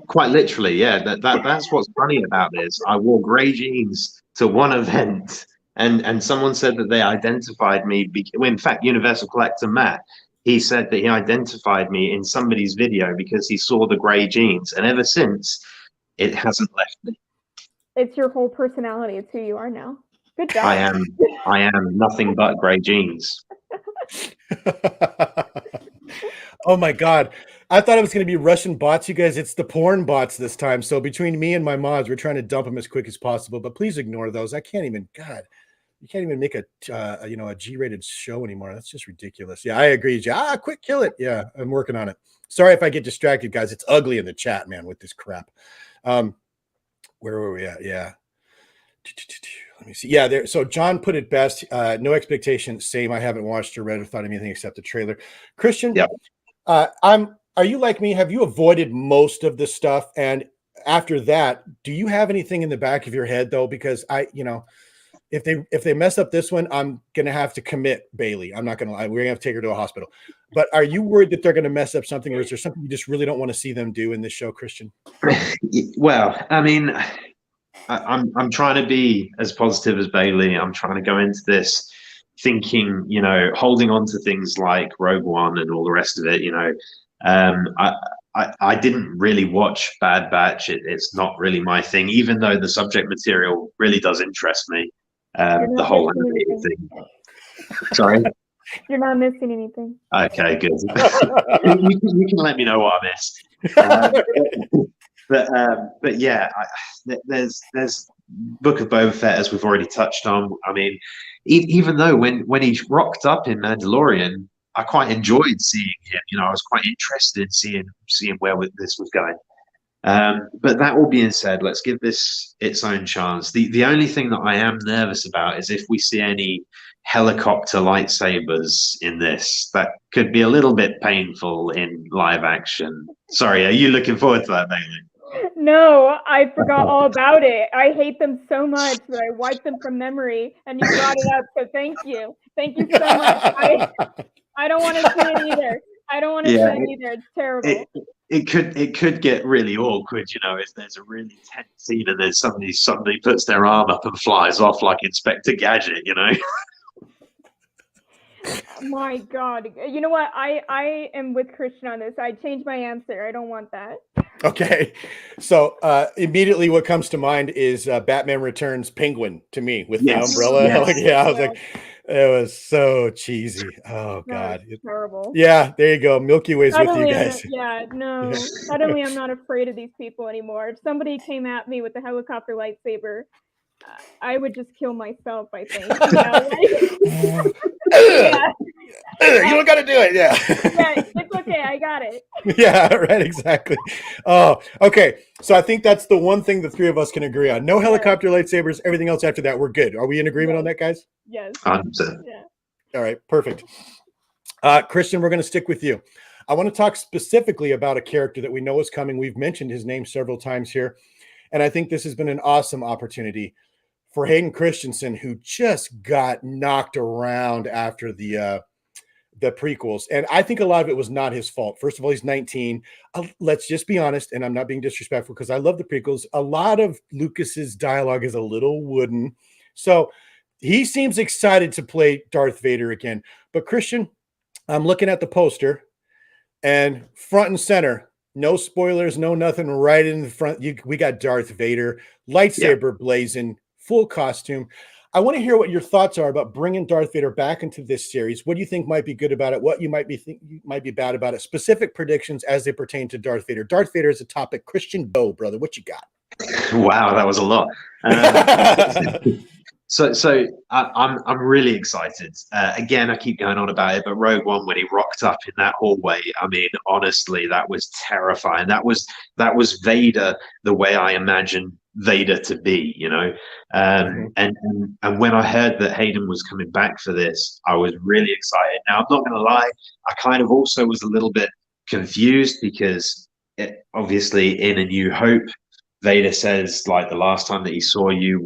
quite literally, yeah. That's what's funny about this. I wore gray jeans to one event, and someone said that they identified me. In fact, Universal Collector Matt, he said that he identified me in somebody's video because he saw the gray jeans, and ever since, it hasn't left me. It's your whole personality. It's who you are now. Good job. I am nothing but gray jeans. Oh my God. I thought it was going to be Russian bots, you guys. It's the porn bots this time. So between me and my mods, we're trying to dump them as quick as possible. But please ignore those. I can't even. God, you can't even make a G-rated show anymore. That's just ridiculous. Yeah, I agree. Quick, kill it. Yeah, I'm working on it. Sorry if I get distracted, guys. It's ugly in the chat, man, with this crap. Where were we at? Yeah. Let me see. Yeah, there. So John put it best. No expectation. Same. I haven't watched or read or thought of anything except the trailer. Christian, Yep. Are you like me? Have you avoided most of the stuff? And after that, do you have anything in the back of your head though? Because if they mess up this one, I'm gonna have to commit Bailey. I'm not gonna lie. We're gonna have to take her to a hospital. But are you worried that they're gonna mess up something, or is there something you just really don't want to see them do in this show, Christian? Well, I mean, I'm trying to be as positive as Bailey. I'm trying to go into this thinking, holding on to things like Rogue One and all the rest of it. I didn't really watch Bad Batch. It's not really my thing, even though the subject material really does interest me. The whole animated thing. Sorry? You're not missing anything. Okay, good. you can let me know what I missed. But yeah, there's Book of Boba Fett, as we've already touched on. I mean, even though when he rocked up in Mandalorian, I quite enjoyed seeing him. I was quite interested in seeing where this was going. But that all being said, let's give this its own chance. The only thing that I am nervous about is if we see any helicopter lightsabers in this. That could be a little bit painful in live action. Sorry, are you looking forward to that, Bailey? No, I forgot all about it. I hate them so much that I wiped them from memory, and you brought it up, so thank you. Thank you so much. I don't want to see it either. I don't want to see it either. It's terrible. It could get really awkward, if there's a really tense scene and then somebody suddenly puts their arm up and flies off like Inspector Gadget, My God. You know what? I am with Christian on this. I changed my answer. I don't want that. Okay. So immediately what comes to mind is Batman Returns Penguin to me with the umbrella. Yes. I was like, it was so cheesy. Oh, God. It's terrible. Yeah, there you go. Milky Way's with you guys. Suddenly I'm not afraid of these people anymore. If somebody came at me with a helicopter lightsaber, I would just kill myself, I think. You don't got to do it. Yeah, it's okay. I got it. Yeah, right. Exactly. Oh, okay. So I think that's the one thing the three of us can agree on. No helicopter lightsabers. Everything else after that, we're good. Are we in agreement on that, guys? Yes. 100%. Yeah. All right. Perfect. Christian, we're going to stick with you. I want to talk specifically about a character that we know is coming. We've mentioned his name several times here, and I think this has been an awesome opportunity for Hayden Christensen, who just got knocked around after the prequels. And I think a lot of it was not his fault. First of all, he's 19. Let's just be honest, and I'm not being disrespectful because I love the prequels. A lot of Lucas's dialogue is a little wooden. So he seems excited to play Darth Vader again. But Christian, I'm looking at the poster, and front and center, no spoilers, no nothing, right in the front, we got Darth Vader, lightsaber blazing, full costume. I want to hear what your thoughts are about bringing Darth Vader back into this series. What do you think might be good about it? What you might be bad about it? Specific predictions as they pertain to Darth Vader. Darth Vader is a topic. Christian, go, brother. What you got? Wow, that was a lot. So I'm really excited. Again, I keep going on about it, but Rogue One, when he rocked up in that hallway, I mean, honestly, that was terrifying. That was Vader the way I imagined Vader to be, and when I heard that Hayden was coming back for this, I was really excited. Now, I'm not going to lie, I kind of also was a little bit confused because obviously in A New Hope, Vader says, like, the last time that he saw you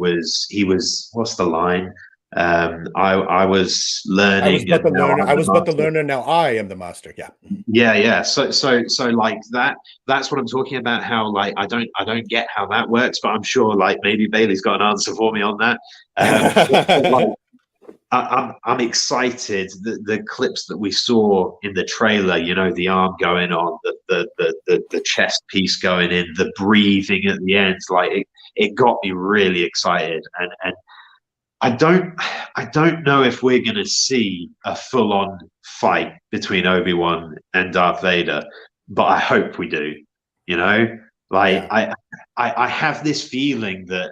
he was what's the line? I was learning. I was but the learner. Now I am the master. Yeah. Yeah. So like that's what I'm talking about. How, like, I don't get how that works, but I'm sure, like, maybe Bailey's got an answer for me on that. But, like, I'm excited. The clips that we saw in the trailer, the arm going on, the chest piece going in, the breathing at the end, like it got me really excited. And I don't know if we're going to see a full-on fight between Obi-Wan and Darth Vader, but I hope we do. You know, like Yeah. I have this feeling that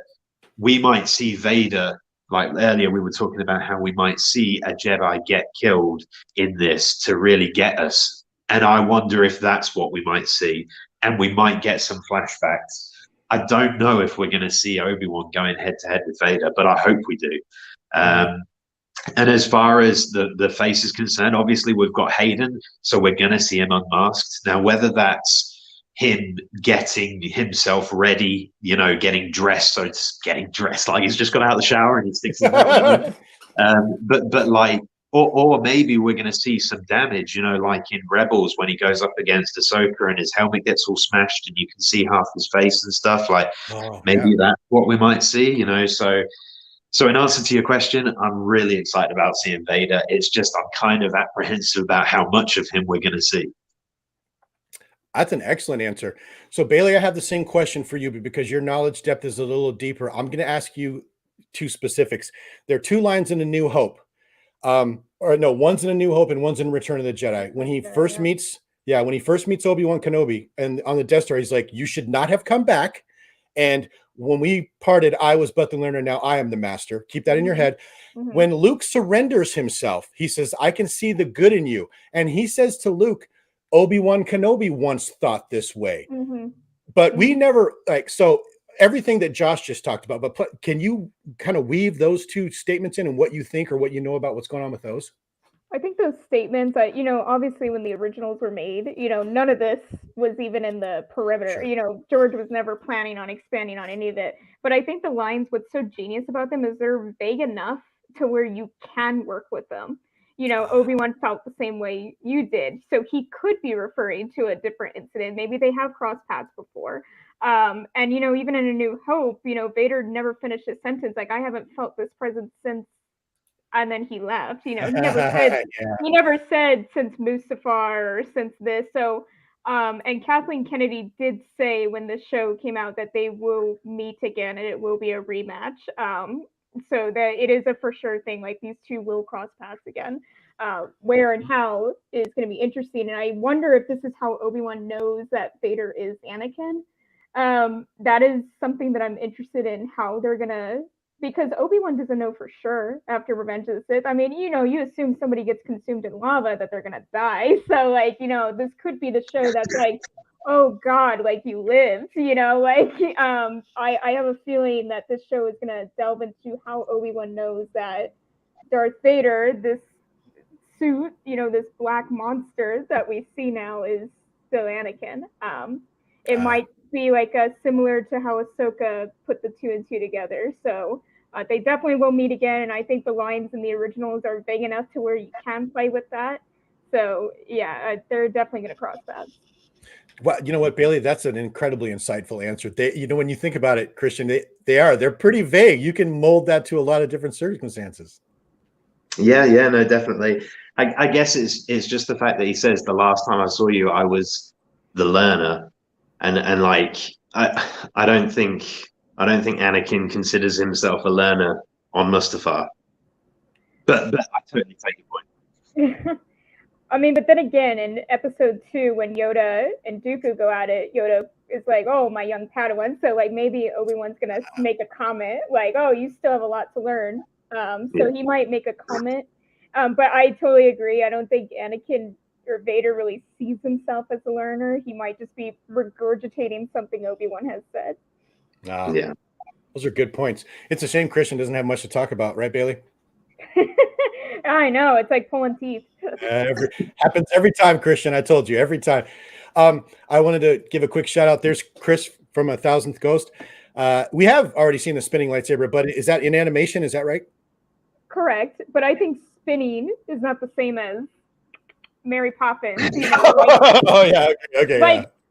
we might see Vader. Like earlier, we were talking about how we might see a Jedi get killed in this to really get us. And I wonder if that's what we might see. And we might get some flashbacks. I don't know if we're going to see Obi-Wan going head to head with Vader, but I hope we do. And as far as the face is concerned, obviously we've got Hayden, so we're going to see him unmasked. Now, whether that's him getting himself ready, getting dressed, so it's getting dressed like he's just got out of the shower and he sticks his head but like, or maybe we're going to see some damage, like in Rebels when he goes up against Ahsoka and his helmet gets all smashed and you can see half his face and stuff. Like, maybe that's what we might see, So in answer to your question, I'm really excited about seeing Vader. It's just I'm kind of apprehensive about how much of him we're going to see. That's an excellent answer. So Bailey, I have the same question for you, but because your knowledge depth is a little deeper, I'm going to ask you two specifics. There are two lines in A New Hope. Or no, one's in A New Hope and one's in Return of the Jedi. When he first meets, when he first meets Obi-Wan Kenobi and on the Death Star, he's like, "You should not have come back. And when we parted, I was but the learner. Now I am the master." Keep that in your head. When Luke surrenders himself, he says, "I can see the good in you." And he says to Luke, Obi-Wan Kenobi once thought this way, but we never so everything that Josh just talked about, but can you kind of weave those two statements in and what you think or what you know about what's going on with those? I think those statements, obviously when the originals were made, none of this was even in the perimeter. Sure. George was never planning on expanding on any of it. But I think the lines, what's so genius about them is they're vague enough to where you can work with them. Obi-Wan felt the same way you did. So he could be referring to a different incident. Maybe they have crossed paths before. And, even in A New Hope, Vader never finished his sentence. Like, I haven't felt this presence since, and then he left. He never said since Mustafar or since this. So, and Kathleen Kennedy did say when the show came out that they will meet again and it will be a rematch. So that it is a for sure thing. Like, these two will cross paths again. Where and how is going to be interesting. And I wonder if this is how Obi-Wan knows that Vader is Anakin. That is something that I'm interested in, how they're going to, because Obi-Wan doesn't know for sure after Revenge of the Sith. I mean, you assume somebody gets consumed in lava that they're going to die. So, this could be the show that's like, oh God, you lived, I have a feeling that this show is going to delve into how Obi-Wan knows that Darth Vader, this suit, this black monster that we see now, is still Anakin. It might be similar to how Ahsoka put the two and two together. So they definitely will meet again. And I think the lines in the originals are vague enough to where you can play with that. So they're definitely going to cross paths. Well, you know what, Bailey, that's an incredibly insightful answer. When you think about it, Christian, they're pretty vague. You can mold that to a lot of different circumstances. Yeah, no, definitely. I guess it's just the fact that he says, "The last time I saw you, I was the learner," and I don't think Anakin considers himself a learner on Mustafar. But I totally take your point. I mean, but then again, in episode 2, when Yoda and Dooku go at it, Yoda is like, "Oh, my young Padawan." So maybe Obi-Wan's gonna make a comment like, "Oh, you still have a lot to learn." So he might make a comment. But I totally agree. I don't think Anakin or Vader really sees himself as a learner. He might just be regurgitating something Obi-Wan has said. Yeah. Those are good points. It's a shame Christian doesn't have much to talk about, right, Bailey? I know. It's like pulling teeth. Happens every time, Christian. I told you, every time. I wanted to give a quick shout out. There's Chris from 1000th Ghost. We have already seen the spinning lightsaber, but is that in animation? Is that right? Correct. But I think spinning is not the same as Mary Poppins. Oh, yeah. Okay.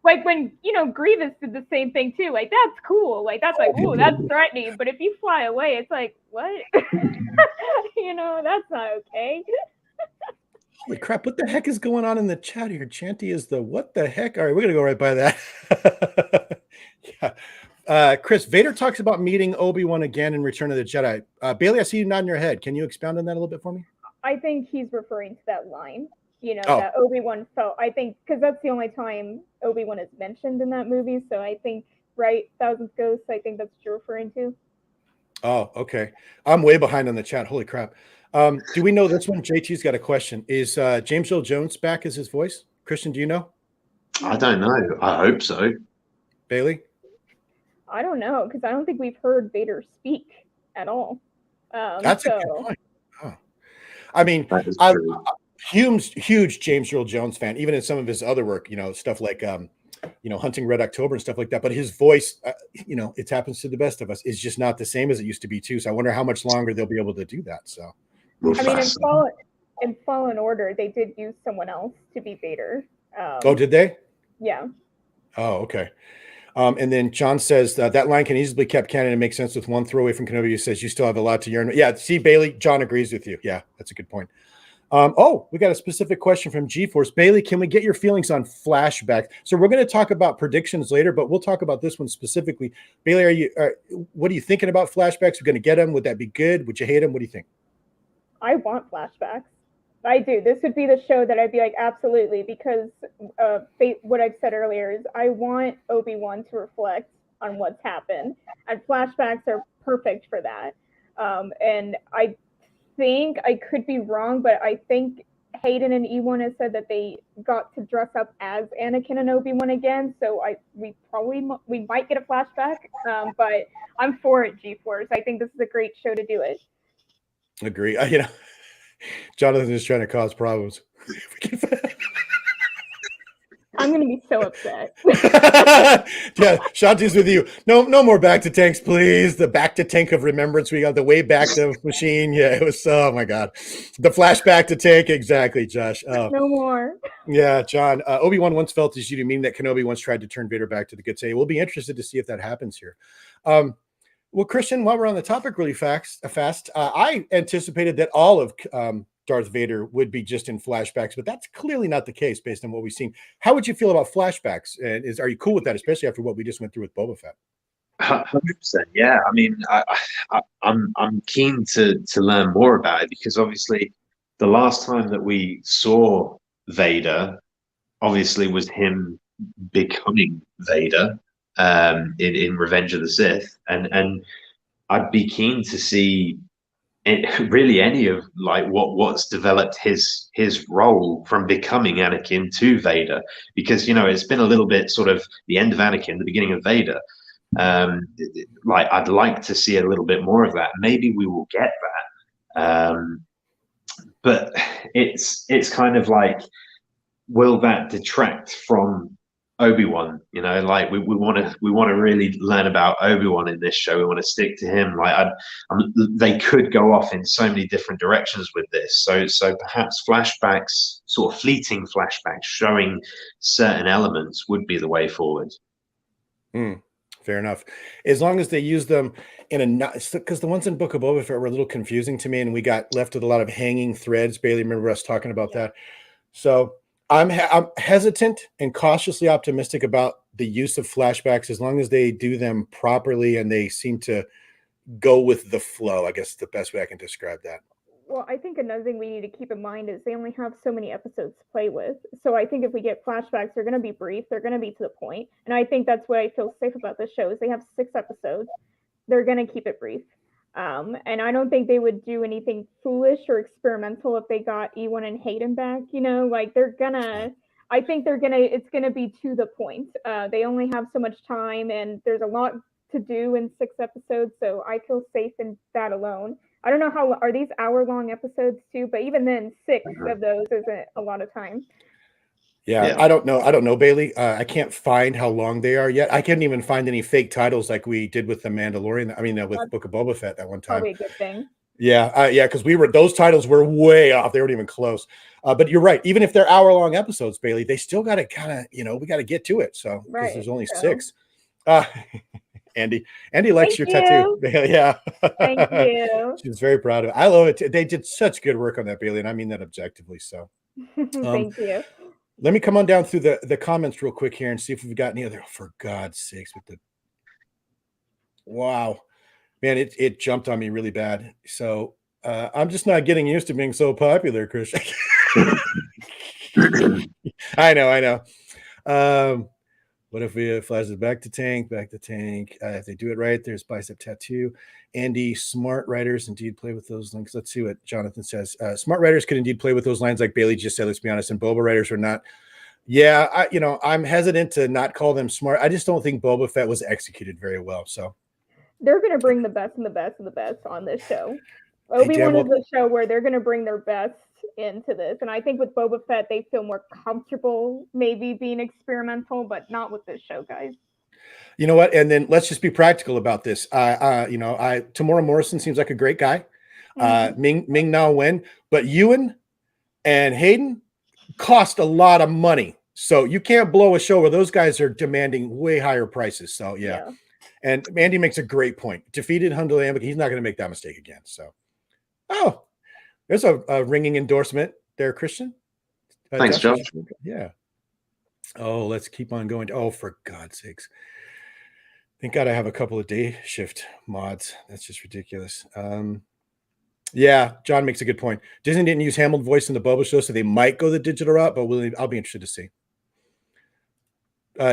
Like when, Grievous did the same thing too. Like, that's cool. Like, that's like, ooh, that's threatening. But if you fly away, it's like, what? That's not okay. Holy crap, what the heck is going on in the chat here? Chanty is the what the heck? All right, we're going to go right by that. Yeah. Chris, Vader talks about meeting Obi-Wan again in Return of the Jedi. Bailey, I see you nodding your head. Can you expound on that a little bit for me? I think he's referring to that line. that Obi-Wan felt. I think because that's the only time Obi-Wan is mentioned in that movie. So I think, right, Thousandth Ghost, I think that's what you're referring to. Oh, okay. I'm way behind on the chat. Holy crap. Do we know this one? JT's got a question. Is James Earl Jones back as his voice? Christian, do you know? I don't know. I hope so. Bailey? I don't know, because I don't think we've heard Vader speak at all. That's a good point. Oh. I mean, I'm huge James Earl Jones fan, even in some of his other work, stuff like Hunting Red October and stuff like that. But his voice, it happens to the best of us, is just not the same as it used to be too. So I wonder how much longer they'll be able to do that. So, I mean, in Fallen Order, they did use someone else to be Vader. Did they? Yeah. Oh, okay. And then John says that line can easily be kept canon and makes sense with one throwaway from Kenobi who says you still have a lot to yearn. Yeah, see, Bailey, John agrees with you. Yeah, that's a good point. We got a specific question from GeForce. Bailey, can we get your feelings on flashbacks? So we're going to talk about predictions later, but we'll talk about this one specifically. Bailey, what are you thinking about flashbacks? We're going to get them. Would that be good? Would you hate them? What do you think? I want flashbacks. I do. This would be the show that I'd be like, absolutely, because what I've said earlier is I want Obi-Wan to reflect on what's happened, and flashbacks are perfect for that. And I think, I could be wrong, but I think Hayden and Ewan has said that they got to dress up as Anakin and Obi-Wan again, so we might get a flashback, but I'm for it, GeForce. I think this is a great show to do it. Agree. Jonathan is trying to cause problems. I'm going to be so upset. Yeah, Shanti's with you. No more back to tanks, please. The back to tank of remembrance. We got the way back to machine. Yeah, it was, oh my God. The flashback to tank. Exactly, Josh. No more. Yeah, John. Obi-Wan once felt as you, meaning that Kenobi once tried to turn Vader back to the good side. We'll be interested to see if that happens here. Well, Christian, while we're on the topic really fast, I anticipated that all of Darth Vader would be just in flashbacks, but that's clearly not the case based on what we've seen. How would you feel about flashbacks? And are you cool with that, especially after what we just went through with Boba Fett? 100%. Yeah. I mean, I'm keen to learn more about it, because obviously the last time that we saw Vader obviously was him becoming Vader in Revenge of the Sith, and I'd be keen to see really any of like what's developed his role from becoming Anakin to Vader, because it's been a little bit sort of the end of Anakin, the beginning of Vader. Like I'd like to see a little bit more of that. Maybe we will get that, but it's kind of like, will that detract from Obi-Wan? Like we want to really learn about Obi-Wan in this show. We want to stick to him. Like they could go off in so many different directions with this. So perhaps flashbacks, sort of fleeting flashbacks showing certain elements, would be the way forward. Fair enough. As long as they use them in because the ones in Book of Boba Fett were a little confusing to me, and we got left with a lot of hanging threads. Bailey, remember us talking about that? So I'm hesitant and cautiously optimistic about the use of flashbacks, as long as they do them properly and they seem to go with the flow. I guess the best way I can describe that. Well, I think another thing we need to keep in mind is they only have so many episodes to play with. So I think if we get flashbacks, they're going to be brief. They're going to be to the point. And I think that's what I feel safe about this show is they have 6 episodes. They're going to keep it brief. And I don't think they would do anything foolish or experimental if they got Ewan and Hayden back. Like it's gonna be to the point. They only have so much time, and there's a lot to do in 6 episodes, so I feel safe in that alone. I don't know are these hour-long episodes too, but even then, 6 of those isn't a lot of time. Yeah, I don't know, Bailey. I can't find how long they are yet. I couldn't even find any fake titles like we did with The Mandalorian. I mean, with Book of Boba Fett that one time. Probably a good thing. Yeah, because those titles were way off. They weren't even close. But you're right. Even if they're hour-long episodes, Bailey, they still got to kind of, we got to get to it. So because there's only 6. Andy likes your tattoo. Yeah. Thank you. She's very proud of it. I love it. They did such good work on that, Bailey, and I mean that objectively. So thank you. Let me come on down through the comments real quick here and see if we've got any other. Oh, for God's sakes, wow, man, it jumped on me really bad. So I'm just not getting used to being so popular, Christian. I know. What if we flashes back to tank? If they do it right, there's bicep tattoo. Andy, smart writers indeed play with those links. Let's see what Jonathan says. Smart writers could indeed play with those lines, like Bailey just said. Let's be honest, and Boba writers are not. Yeah, I'm hesitant to not call them smart. I just don't think Boba Fett was executed very well. So they're going to bring the best and the best and the best on this show. Obi-Wan is a show where they're going to bring their best into this, and I think with Boba Fett they feel more comfortable maybe being experimental, but not with this show, guys. You know what? And then let's just be practical about this. Tamora Morrison seems like a great guy. Ming Na Wen, but Ewan and Hayden cost a lot of money, so you can't blow a show where those guys are demanding way higher prices. So yeah. And Andy makes a great point. Defeated Hundalamic, he's not going to make that mistake again. So, there's a ringing endorsement there, Christian. Thanks, Josh. Yeah. Oh, let's keep on going. Oh, for God's sakes. Thank God I have a couple of day shift mods. That's just ridiculous. Yeah, John makes a good point. Disney didn't use Hamill voice in the Boba show, so they might go the digital route, but I'll be interested to see.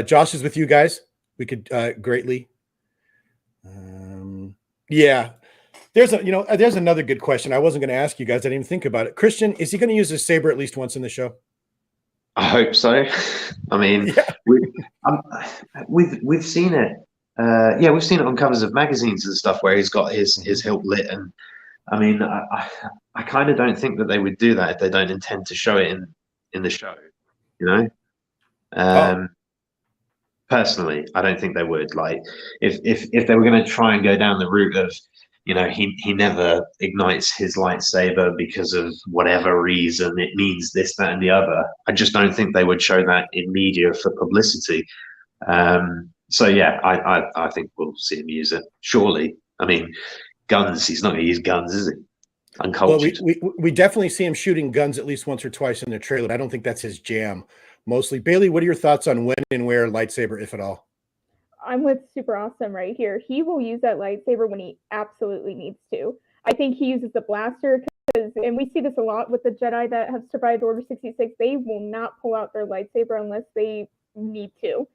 Josh is with you guys. We could greatly. Yeah. There's another good question. I wasn't going to ask you guys. I didn't even think about it. Christian, is he going to use his saber at least once in the show? I hope so. I mean, we've seen it. We've seen it on covers of magazines and stuff where he's got his hilt lit, and I mean, I kind of don't think that they would do that if they don't intend to show it in the show. Personally, I don't think they would. Like, if they were going to try and go down the route of, he never ignites his lightsaber because of whatever reason, it means this, that, and the other. I just don't think they would show that in media for publicity. So yeah, I think we'll see him use it. Surely, I mean, guns. He's not going to use guns, is he? Uncultured. Well, we definitely see him shooting guns at least once or twice in the trailer. I don't think that's his jam. Mostly, Bailey, what are your thoughts on when and where lightsaber, if at all? I'm with Super Awesome right here. He will use that lightsaber when he absolutely needs to. I think he uses the blaster and we see this a lot with the Jedi that have survived Order 66. They will not pull out their lightsaber unless they need to.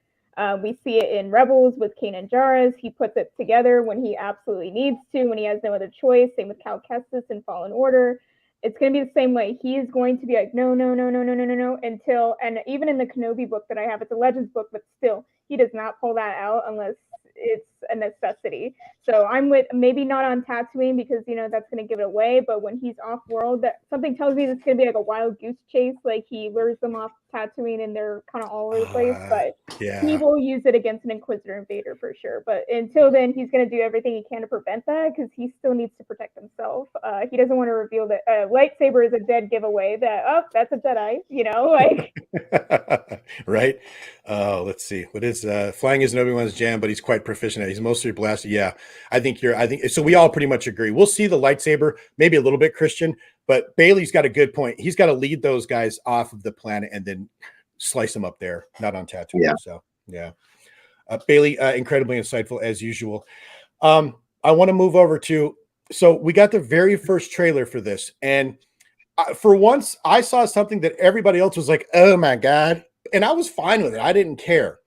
We see it in Rebels with Kanan Jarrus. He puts it together when he absolutely needs to, when he has no other choice. Same with Cal Kestis in Fallen Order. It's going to be the same way. He is going to be like, no, until, and even in the Kenobi book that I have, it's a Legends book, but still, he does not pull that out unless it's a necessity. So I'm with, maybe not on Tatooine because, that's going to give it away, but when he's off world, that something tells me it's going to be like a wild goose chase, like he lures them off Tatooine and they're kind of all over the place, but he will use it against an Inquisitor invader for sure. But until then, he's going to do everything he can to prevent that because he still needs to protect himself. He doesn't want to reveal that lightsaber is a dead giveaway that, that's a Jedi, like. Right. Let's see. What is flying isn't Obi-Wan's jam, but he's quite proficient at it. He's mostly blasted. Yeah, I think so. We all pretty much agree. We'll see the lightsaber, maybe a little bit, Christian, but Bailey's got a good point. He's got to lead those guys off of the planet and then slice them up there, not on Tatooine. Yeah. So yeah, Bailey, incredibly insightful as usual. I want to move over to, so we got the very first trailer for this, and for once I saw something that everybody else was like, oh my God. And I was fine with it. I didn't care.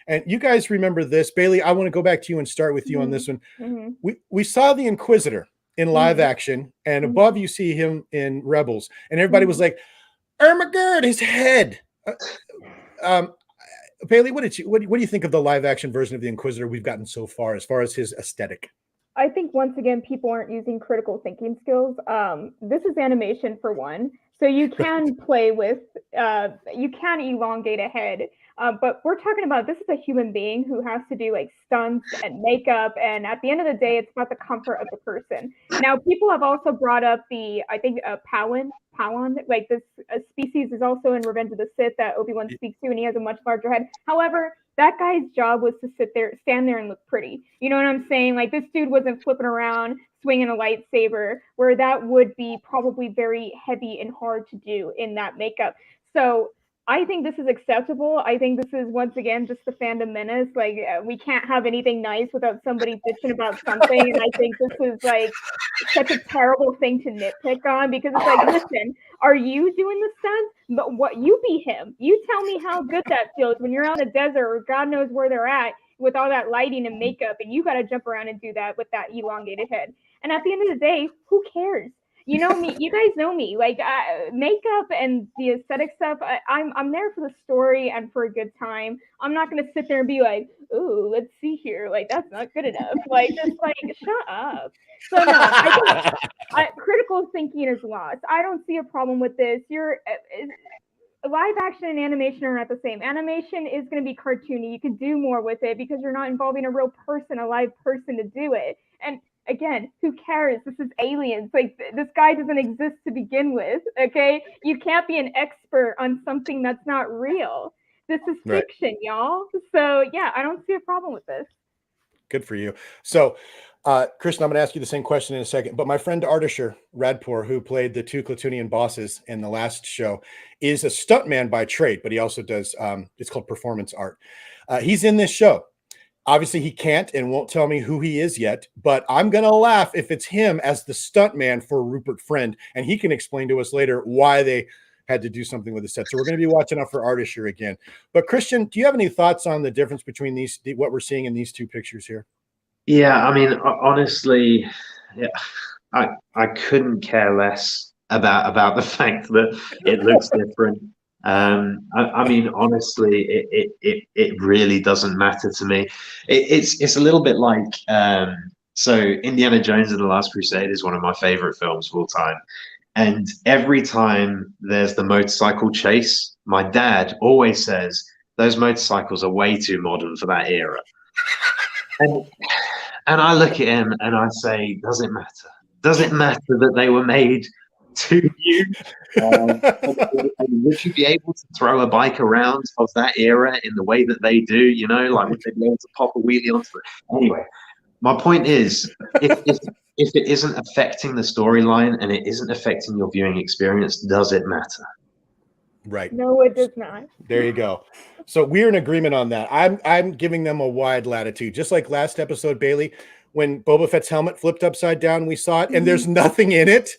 And you guys remember this, Bailey. I want to go back to you and start with you on this one. Mm-hmm. We saw the Inquisitor in live action, and above you see him in Rebels, and everybody was like, "Oh my God, his head!" Bailey, what do you think of the live action version of the Inquisitor we've gotten so far, as far as his aesthetic? I think once again, people aren't using critical thinking skills. This is animation for one. So you can play with, you can elongate a head, but we're talking about, this is a human being who has to do like stunts and makeup. And at the end of the day, it's about the comfort of the person. Now, people have also brought up Palin, like this species is also in Revenge of the Sith that Obi-Wan speaks to, and he has a much larger head. However, that guy's job was to stand there and look pretty. You know what I'm saying? Like, this dude wasn't flipping around, swinging a lightsaber, where that would be probably very heavy and hard to do in that makeup. So I think this is acceptable. I think this is, once again, just the fandom menace. Like, we can't have anything nice without somebody bitching about something. And I think this is like such a terrible thing to nitpick on, because it's like, listen, are you doing the stunts? But what, you be him. You tell me how good that feels when you're out in the desert, or God knows where they're at, with all that lighting and makeup, and you got to jump around and do that with that elongated head. And at the end of the day, who cares? You know me, you guys know me, like makeup and the aesthetic stuff. I'm there for the story and for a good time. I'm not going to sit there and be like, ooh, let's see here, like that's not good enough, like just like shut up. So no, I think critical thinking is lost. I don't see a problem with this. Live action and animation are not the same. Animation is going to be cartoony. You can do more with it because you're not involving a real person, a live person, to do it. And again, who cares? This is aliens. Like, this guy doesn't exist to begin with. Okay, you can't be an expert on something that's not real. This is fiction, y'all. So yeah, I don't see a problem with this. Good for you. So, Christian, I'm going to ask you the same question in a second, but my friend Artisher Radpour, who played the 2 Clatoonian bosses in the last show, is a stuntman by trade, but he also does, it's called performance art. He's in this show. Obviously, he can't and won't tell me who he is yet, but I'm going to laugh if it's him as the stuntman for Rupert Friend, and he can explain to us later why they had to do something with the set. So we're going to be watching out for Artisher again. But Christian, do you have any thoughts on the difference between what we're seeing in these 2 pictures here? Yeah, I mean, honestly, yeah, I couldn't care less about the fact that it looks different. I mean, honestly, it really doesn't matter to me. It's a little bit like so Indiana Jones and the Last Crusade is one of my favorite films of all time. And every time there's the motorcycle chase, my dad always says those motorcycles are way too modern for that era. And I look at him and I say, does it matter? Does it matter that they were made to you? Would you be able to throw a bike around of that era in the way that they do? You know, like would they be able to pop a wheelie onto it? Anyway, my point is, if it isn't affecting the storyline and it isn't affecting your viewing experience, does it matter? Right. No, it does not. There you go. So we're in agreement on that. I'm giving them a wide latitude, just like last episode, Bailey, when Boba Fett's helmet flipped upside down, we saw it, and there's nothing in it.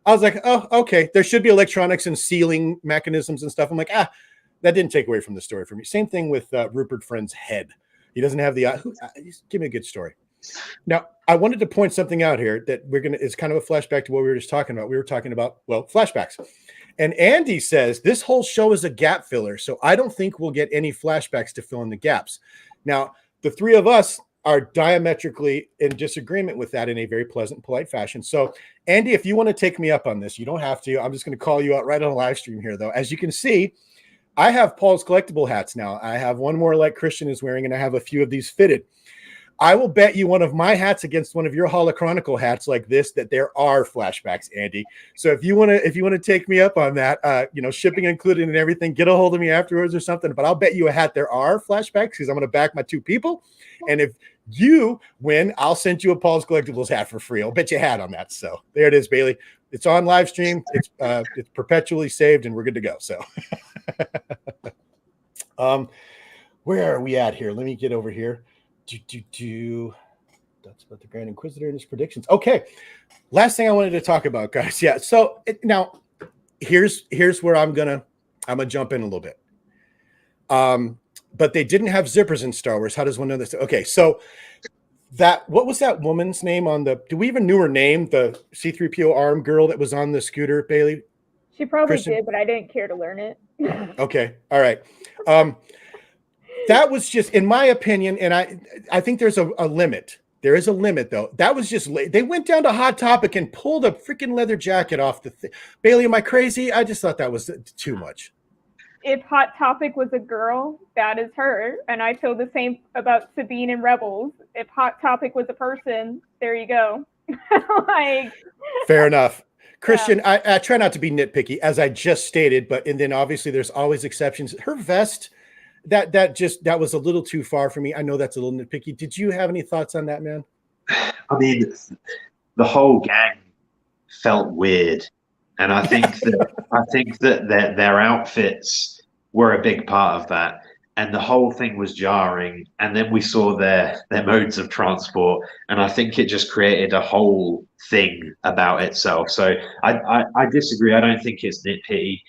I was like, oh, okay. There should be electronics and sealing mechanisms and stuff. I'm like, that didn't take away from the story for me. Same thing with Rupert Friend's head. He doesn't have the give me a good story. Now, I wanted to point something out here that it's kind of a flashback to what we were just talking about. We were talking about, well, flashbacks. And Andy says this whole show is a gap filler, so I don't think we'll get any flashbacks to fill in the gaps. Now, the 3 of us are diametrically in disagreement with that in a very pleasant, polite fashion. So, Andy, if you want to take me up on this, you don't have to. I'm just going to call you out right on the live stream here, though. As you can see, I have Paul's collectible hats now. I have one more like Christian is wearing, and I have a few of these fitted. I will bet you one of my hats against one of your Holochronicle hats like this that there are flashbacks, Andy. So if you want to take me up on that, shipping included and everything, get a hold of me afterwards or something. But I'll bet you a hat there are flashbacks because I'm going to back my 2 people. And if you win, I'll send you a Paul's Collectibles hat for free. I'll bet you a hat on that. So there it is, Bailey. It's on live stream. It's perpetually saved, and we're good to go. So, where are we at here? Let me get over here. That's about the Grand Inquisitor and his predictions. Okay, last thing I wanted to talk about, guys. Yeah, so now here's where I'm gonna jump in a little bit. But they didn't have zippers in Star Wars. How does one know this? Okay, so what was that woman's name on the? Do we even know her name? The C-3PO arm girl that was on the scooter, Bailey. She probably did, but I didn't care to learn it. Okay, all right. That was just, in my opinion, and I think there's a limit. There is a limit, though. That was just, they went down to Hot Topic and pulled a freaking leather jacket off the thing. Bailey, am I crazy? I just thought that was too much. If Hot Topic was a girl, that is her. And I feel the same about Sabine and Rebels. If Hot Topic was a person, there you go. Fair enough. Christian, yeah. I try not to be nitpicky, as I just stated, and then obviously there's always exceptions. Her vest, that was a little too far for me. I know that's a little nitpicky. Did you have any thoughts on that, man? I mean, the whole gang felt weird, and I think that their outfits were a big part of that. And the whole thing was jarring. And then we saw their modes of transport, and I think it just created a whole thing about itself. So I disagree. I don't think it's nitpicky.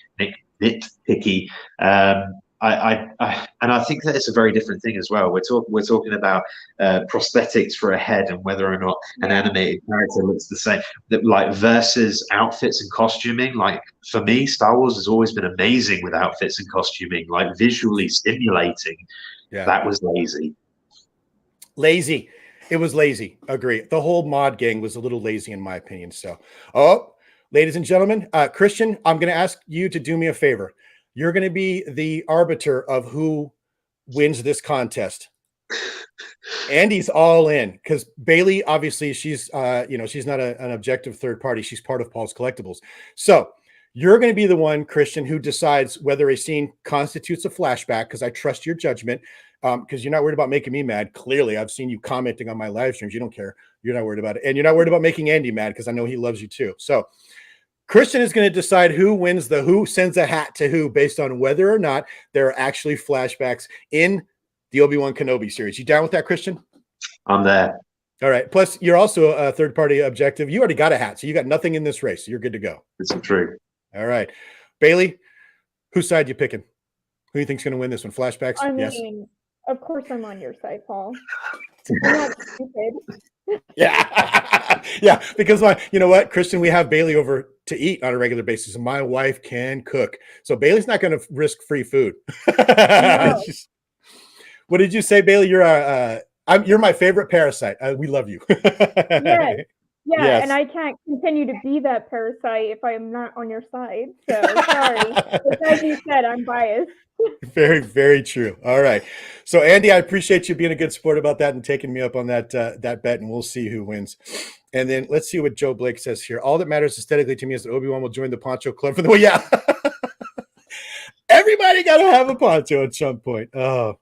And I think that it's a very different thing as well. We're talking about prosthetics for a head and whether or not an animated character looks the same. That like versus outfits and costuming. Like for me, Star Wars has always been amazing with outfits and costuming, like visually stimulating. Yeah, that was lazy. Lazy. It was lazy. Agree. The whole mod gang was a little lazy in my opinion. So, oh, ladies and gentlemen, Christian, I'm going to ask you to do me a favor. You're going to be the arbiter of who wins this contest. Andy's all in because Bailey, obviously, she's she's not an objective third party. She's part of Paul's Collectibles. So you're going to be the one, Christian, who decides whether a scene constitutes a flashback, because I trust your judgment, because you're not worried about making me mad. Clearly, I've seen you commenting on my live streams. You don't care. You're not worried about it. And you're not worried about making Andy mad because I know he loves you too. So Christian is going to decide who wins who sends a hat to who based on whether or not there are actually flashbacks in the Obi-Wan Kenobi series. You down with that, Christian? I'm there. All right. Plus, you're also a third-party objective. You already got a hat, so you got nothing in this race. So you're good to go. It's true. All right. Bailey, whose side you picking? Who do you think's going to win this one? Flashbacks? I yes. mean, of course I'm on your side, Paul. I'm not stupid. Yeah. Yeah. Because you know what, Christian, we have Bailey over to eat on a regular basis, and my wife can cook. So Bailey's not going to risk free food. No. What did you say, Bailey? You're my favorite parasite. We love you. Yes. Yeah, Yes. and I can't continue to be that parasite if I'm not on your side. So sorry. But as you said, I'm biased. Very, very true. All right. So Andy, I appreciate you being a good sport about that and taking me up on that bet, and we'll see who wins. And then let's see what Joe Blake says here. All that matters aesthetically to me is that Obi-Wan will join the Poncho Club for the way. Yeah. Everybody got to have a poncho at some point. Oh,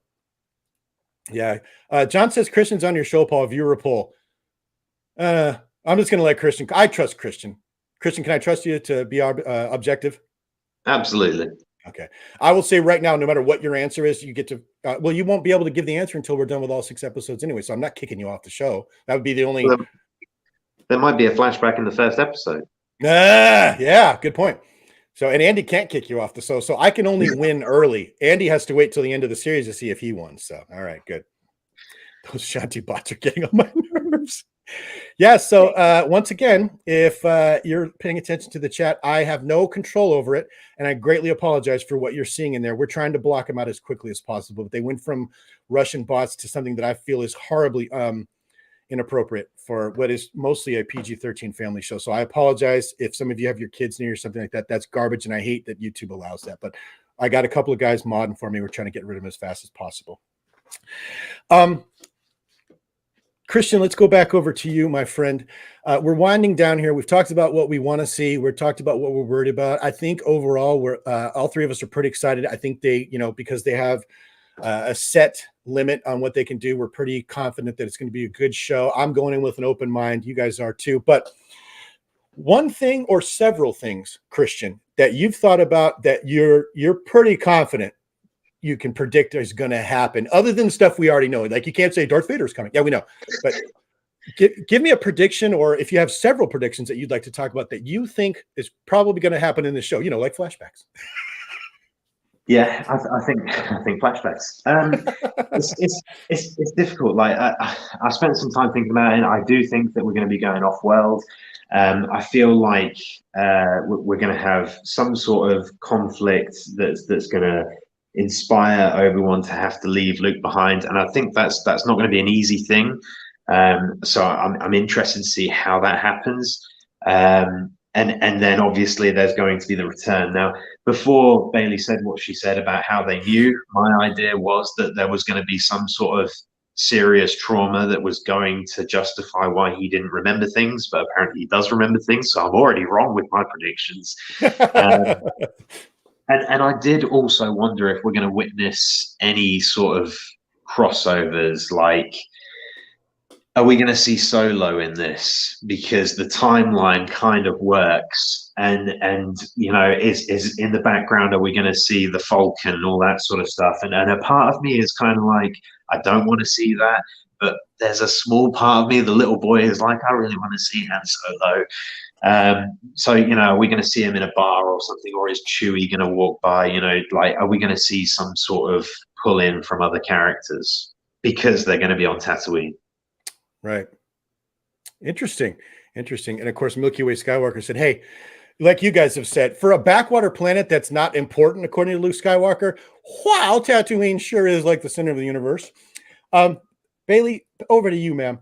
yeah. John says Christian's on your show, Paul. Viewer poll. I'm just going to let Christian. I trust Christian. Christian, can I trust you to be objective? Absolutely. Okay. I will say right now, no matter what your answer is, you get to, well, you won't be able to give the answer until we're done with all 6 episodes anyway. So I'm not kicking you off the show. That would be the only. Well, there might be a flashback in the first episode. Yeah. Good point. So, and Andy can't kick you off the show. So I can only win early. Andy has to wait till the end of the series to see if he won. So, all right, good. Those Shanti bots are getting on my nerves. Yeah. So once again, if you're paying attention to the chat, I have no control over it, and I greatly apologize for what you're seeing in there. We're trying to block them out as quickly as possible, but they went from Russian bots to something that I feel is horribly inappropriate for what is mostly a PG-13 family show. So I apologize if some of you have your kids near or something like that. That's garbage, and I hate that YouTube allows that. But I got a couple of guys modding for me. We're trying to get rid of them as fast as possible. Christian, let's go back over to you, my friend. We're winding down here. We've talked about what we want to see. We've talked about what we're worried about. I think overall, we're all three of us are pretty excited. I think they, because they have a set limit on what they can do, we're pretty confident that it's going to be a good show. I'm going in with an open mind. You guys are too. But one thing or several things, Christian, that you've thought about that you're pretty confident you can predict is going to happen, other than stuff we already know. Like you can't say Darth Vader's coming. Yeah, we know. But give me a prediction, or if you have several predictions that you'd like to talk about that you think is probably going to happen in the show, like flashbacks. Yeah, I think flashbacks. It's difficult. Like I spent some time thinking about it, and I do think that we're going to be going off world. I feel like we're going to have some sort of conflict that's going to inspire Obi-Wan to have to leave Luke behind, and I think that's not going to be an easy thing. So I'm interested to see how that happens. And then obviously there's going to be the return. Now, before Bailey said what she said about how they knew, my idea was that there was going to be some sort of serious trauma that was going to justify why he didn't remember things, but apparently he does remember things. So I'm already wrong with my predictions. And I did also wonder if we're going to witness any sort of crossovers, like Are we going to see Solo in this? Because the timeline kind of works, and is in the background. Are we going to see the Falcon, all that sort of stuff? And a part of me is kind of like, I don't want to see that, but there's a small part of me, the little boy, is like, I really want to see Han Solo. So are we going to see him in a bar or something, or is Chewie going to walk by? Are we going to see some sort of pull in from other characters because they're going to be on Tatooine? Right. Interesting. And of course, Milky Way Skywalker said, hey, like you guys have said, for a backwater planet that's not important, according to Luke Skywalker, wow, Tatooine sure is like the center of the universe. Bailey, over to you, ma'am.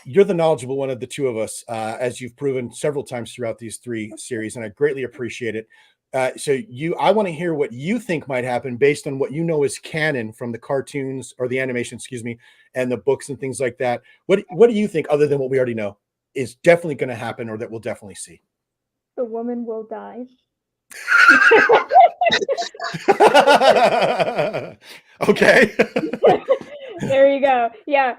You're the knowledgeable one of the two of us, as you've proven several times throughout these 3 series, and I greatly appreciate it. I want to hear what you think might happen based on what you know is canon from the cartoons or the animation, and the books and things like that. What do you think, other than what we already know, is definitely going to happen, or that we'll definitely see? The woman will die. Okay. There you go. Yeah.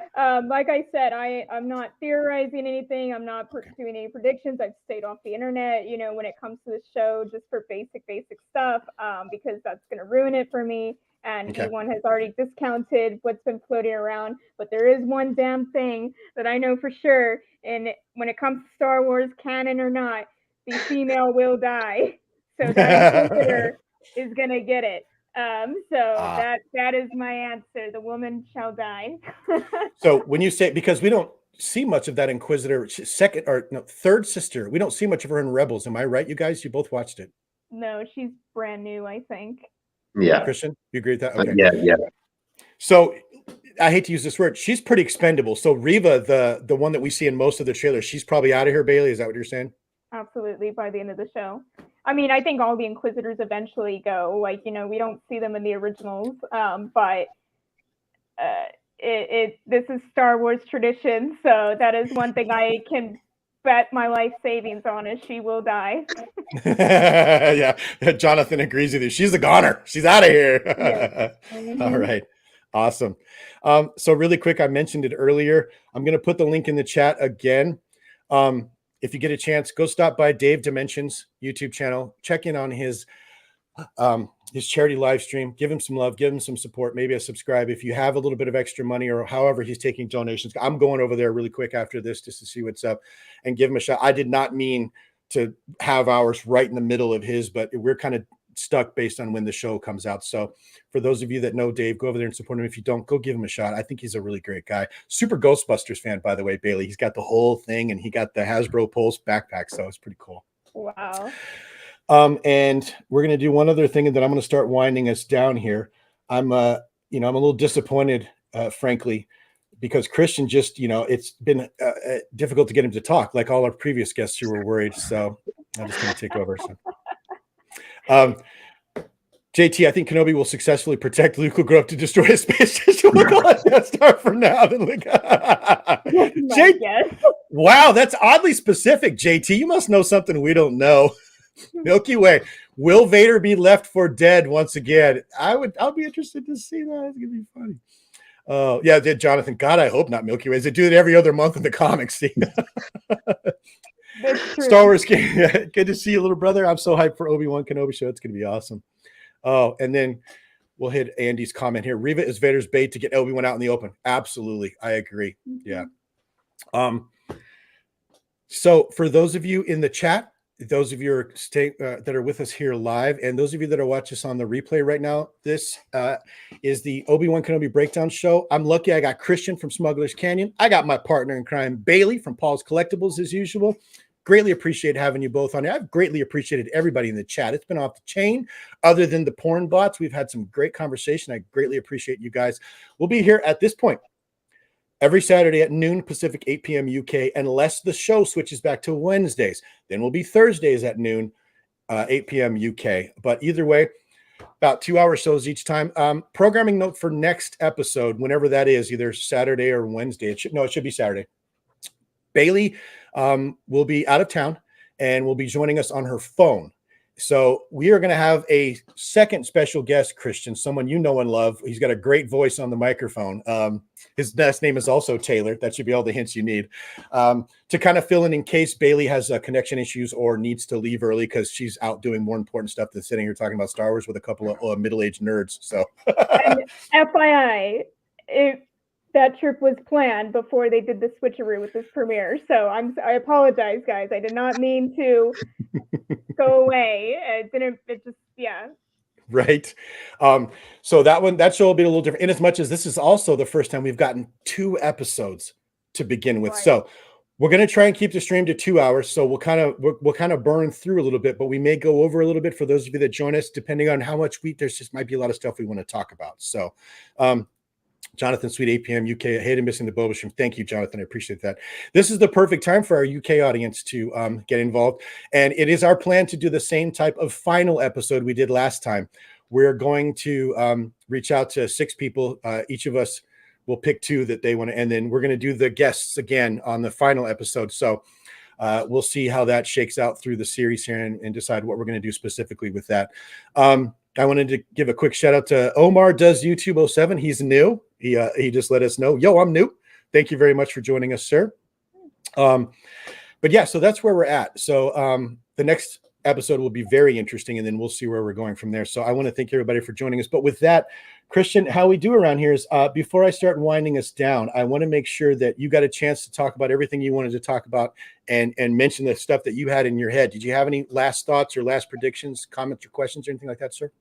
Like I said, I'm not theorizing anything. I'm not doing any predictions. I've stayed off the internet, when it comes to the show, just for basic stuff, because that's going to ruin it for me. And V1 has already discounted what's been floating around. But there is one damn thing that I know for sure. And when it comes to Star Wars, canon or not, the female will die. So that Inquisitor is going to get it. That is my answer. The woman shall die. So when you say, because we don't see much of that Inquisitor third sister, we don't see much of her in Rebels. Am I right, you guys? You both watched it. No, she's brand new, I think. Yeah. Christian, you agree with that? Okay. Yeah. So I hate to use this word. She's pretty expendable. So Reva, the one that we see in most of the trailers, she's probably out of here, Bailey. Is that what you're saying? Absolutely, by the end of the show. I mean, I think all the Inquisitors eventually go. Like, we don't see them in the originals, but this is Star Wars tradition, so that is one thing I can bet my life savings on, is she will die. Yeah, Jonathan agrees with you. She's the goner. She's out of here. Yeah. Mm-hmm. All right. Awesome. So really quick, I mentioned it earlier. I'm going to put the link in the chat again. If you get a chance, go stop by Dave Dimensions YouTube channel, check in on his charity live stream, give him some love, give him some support, maybe a subscribe if you have a little bit of extra money, or however he's taking donations. I'm going over there really quick after this just to see what's up and give him a shot. I did not mean to have ours right in the middle of his, but we're kind of stuck based on when the show comes out. So for those of you that know Dave, go over there and support him. If you don't, go give him a shot. I think he's a really great guy. Super Ghostbusters fan, by the way, Bailey. He's got the whole thing, and he got the Hasbro Pulse backpack, so it's pretty cool. Wow. And we're going to do one other thing, and then I'm going to start winding us down here. I'm a little disappointed, frankly, because Christian just, it's been difficult to get him to talk, like all our previous guests who were worried. So I'm just going to take over. So, JT, I think Kenobi will successfully protect Luke. Will grow up to destroy a space station. We'll call it that star for now. Wow, that's oddly specific, JT. You must know something we don't know. Milky Way. Will Vader be left for dead once again? I'll be interested to see that. It's gonna be funny. Oh, yeah, Jonathan. God, I hope not Milky Ways. They do it every other month in the comics. See? Star Wars game. Good to see you, little brother. I'm so hyped for Obi-Wan Kenobi show. It's gonna be awesome. Oh, and then we'll hit Andy's comment here. Reva is Vader's bait to get Obi-Wan out in the open. Absolutely. I agree. Yeah. So for those of you in the chat, those of you that are with us here live, and those of you that are watching us on the replay right now, this is the Obi-Wan Kenobi Breakdown Show. I'm lucky I got Christian from Smuggler's Canyon. I got my partner in crime, Bailey from Paul's Collectibles, as usual. Greatly appreciate having you both on here. I've greatly appreciated everybody in the chat. It's been off the chain. Other than the porn bots, we've had some great conversation. I greatly appreciate you guys. We'll be here at this point every Saturday at noon Pacific, 8 p.m. UK, unless the show switches back to Wednesdays. Then we'll be Thursdays at noon, 8 p.m. UK. But either way, about 2-hour shows each time. Programming note for next episode, whenever that is, either Saturday or Wednesday. It should be Saturday. Bailey will be out of town and will be joining us on her phone. So we are going to have a second special guest, Christian, someone you know and love. He's got a great voice on the microphone. His last name is also Taylor. That should be all the hints you need to kind of fill in case Bailey has connection issues or needs to leave early because she's out doing more important stuff than sitting here talking about Star Wars with a couple of middle-aged nerds. So, and FYI, that trip was planned before they did the switcheroo with this premiere. So I apologize, guys. I did not mean to go away. Right. So that show will be a little different in as much as this is also the first time we've gotten 2 episodes to begin with. Right. So we're going to try and keep the stream to 2 hours. So we'll kind of burn through a little bit, but we may go over a little bit for those of you that join us, depending on how much there's just might be a lot of stuff we want to talk about. So, Jonathan Sweet, 8 p.m. UK. I hate missing the Boba stream. Thank you, Jonathan. I appreciate that. This is the perfect time for our UK audience to get involved. And it is our plan to do the same type of final episode we did last time. We're going to reach out to 6 people. Each of us will pick 2 that they want to, and then we're going to do the guests again on the final episode. So we'll see how that shakes out through the series here and decide what we're going to do specifically with that. I wanted to give a quick shout out to Omar Does YouTube 07. He's new. He just let us know, yo, I'm new. Thank you very much for joining us, sir. But yeah, so that's where we're at. So the next episode will be very interesting, and then we'll see where we're going from there. So I want to thank everybody for joining us. But with that, Christian, how we do around here is before I start winding us down, I want to make sure that you got a chance to talk about everything you wanted to talk about and mention the stuff that you had in your head. Did you have any last thoughts or last predictions, comments, or questions, or anything like that, sir?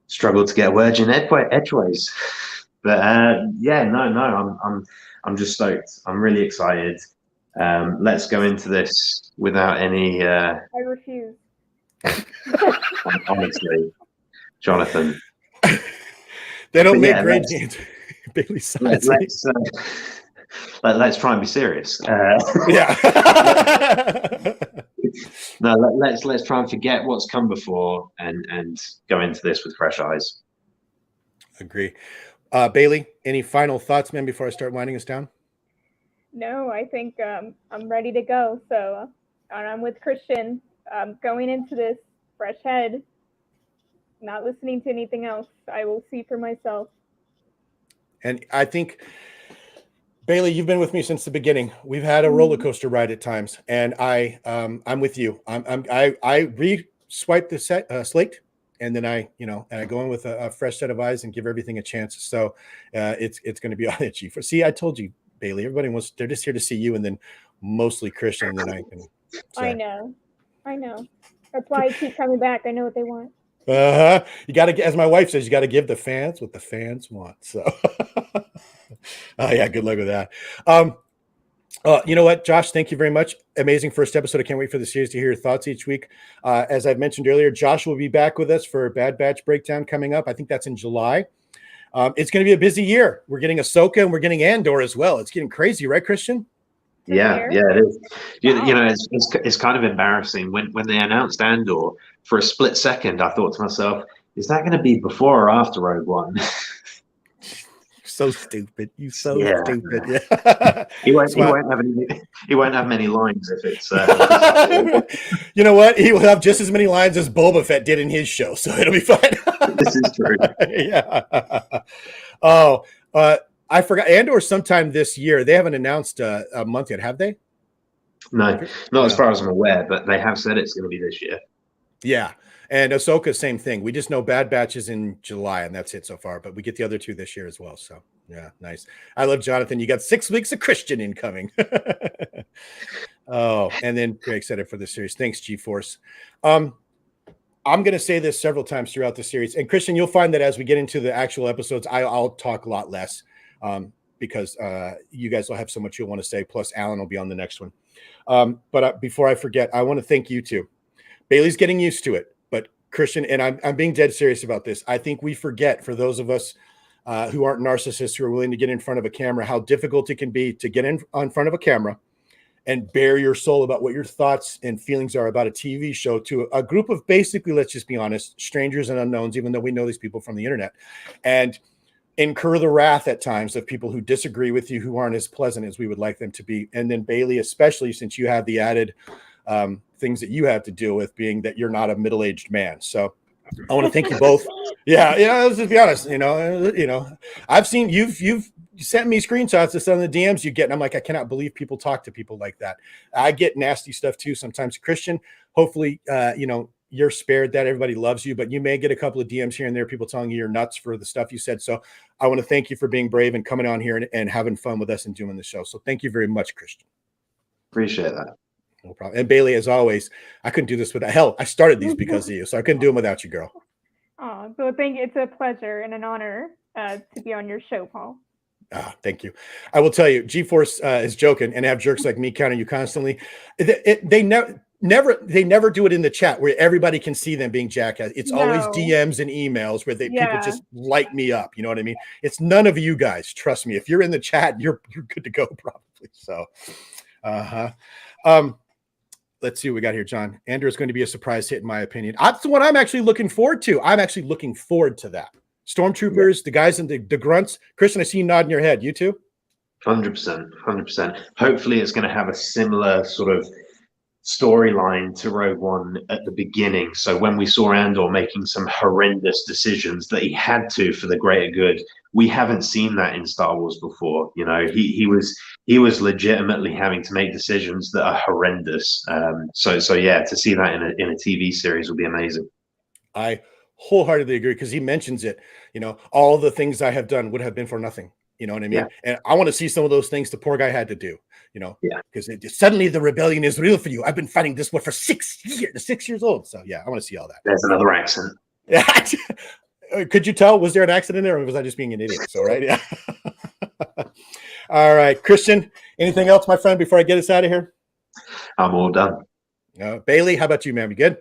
Struggled to get words in edgeways. But I'm just stoked. I'm really excited. Let's go into this without any. I refuse. Honestly, Jonathan. They don't make great games. Bailey sides. Let's try and be serious. Yeah. No, let's try and forget what's come before and go into this with fresh eyes. Agree. Bailey, any final thoughts, man, before I start winding us down? No, I think I'm ready to go. So I'm with Christian. Going into this fresh head, not listening to anything else. I will see for myself. And I think, Bailey, you've been with me since the beginning. We've had a roller coaster ride at times, and I'm with you. I re-swipe the slate, and then I go in with a fresh set of eyes and give everything a chance. So it's going to be on itchy. See, I told you, Bailey. Everybody they're just here to see you, and then mostly Christian. And then I can. So. I know. That's why I keep coming back. I know what they want. You got to, as my wife says, you got to give the fans what the fans want. So, yeah, good luck with that. You know what, Josh, thank you very much. Amazing first episode. I can't wait for the series to hear your thoughts each week. As I've mentioned earlier, Josh will be back with us for Bad Batch Breakdown coming up. I think that's in July. It's going to be a busy year. We're getting Ahsoka and we're getting Andor as well. It's getting crazy, right, Christian? Yeah, it is. Wow. It's kind of embarrassing when they announced Andor. For a split second, I thought to myself, "Is that going to be before or after Rogue One?" So stupid. You so stupid. Yeah. He won't have many lines if it's. You know what? He will have just as many lines as Boba Fett did in his show, so it'll be fine. This is true. Yeah. Oh, I forgot. Andor sometime this year. They haven't announced a month yet, have they? No, not as far as I'm aware, but they have said it's going to be this year. Yeah. And Ahsoka, same thing. We just know Bad Batch is in July, and that's it so far. But we get the other 2 this year as well. So, yeah, nice. I love Jonathan. You got 6 weeks of Christian incoming. Oh, and then very excited for the series. Thanks, G-Force. I'm going to say this several times throughout the series. And, Christian, you'll find that as we get into the actual episodes, I'll talk a lot less because you guys will have so much you'll want to say. Plus, Alan will be on the next one. But before I forget, I want to thank you two. Bailey's getting used to it. Christian, and I'm being dead serious about this. I think we forget, for those of us who aren't narcissists who are willing to get in front of a camera, how difficult it can be to get in front of a camera and bare your soul about what your thoughts and feelings are about a TV show to a group of basically, let's just be honest, strangers and unknowns, even though we know these people from the internet, and incur the wrath at times of people who disagree with you, who aren't as pleasant as we would like them to be. And then Bailey, especially since you have the added things that you have to deal with, being that you're not a middle-aged man. So I want to thank you both. Yeah, let's just be honest. I've seen you've sent me screenshots of some of the DMs you get, and I'm like, I cannot believe people talk to people like that. I get nasty stuff too sometimes. Christian, hopefully, you're spared that. Everybody loves you, but you may get a couple of DMs here and there, people telling you you're nuts for the stuff you said. So I want to thank you for being brave and coming on here and having fun with us and doing the show. So thank you very much, Christian. Appreciate that. No problem. And Bailey, as always, I couldn't do this without hell. I started these because of you, so I couldn't do them without you, girl. Oh, so it's a pleasure and an honor to be on your show, Paul. Thank you. I will tell you, G-Force is joking and have jerks like me counting you constantly. They never do it in the chat where everybody can see them being jackass. It's always DMs and emails where people just light me up. You know what I mean? It's none of you guys. Trust me. If you're in the chat, you're good to go probably. So, let's see what we got here, John. Andrew is going to be a surprise hit, in my opinion. That's what I'm actually looking forward to. I'm actually looking forward to that. Stormtroopers, the guys and the grunts. Christian, I see you nodding your head. You too? 100%. 100%. Hopefully it's going to have a similar sort of storyline to Rogue One at the beginning. So when we saw Andor making some horrendous decisions that he had to for the greater good, we haven't seen that in Star Wars before. He was legitimately having to make decisions that are horrendous. So yeah, to see that in a TV series would be amazing. I wholeheartedly agree, because he mentions it. All the things I have done would have been for nothing. You know what I mean? Yeah. And I want to see some of those things the poor guy had to do. Because suddenly the rebellion is real for you. I've been fighting this war for 6 years, 6 years old. So yeah, I want to see all that. There's another accent. Yeah. Could you tell? Was there an accident there, or was I just being an idiot? So right, yeah. All right, Christian. Anything else, my friend, before I get us out of here? I'm all done. Bailey, how about you, ma'am? You good?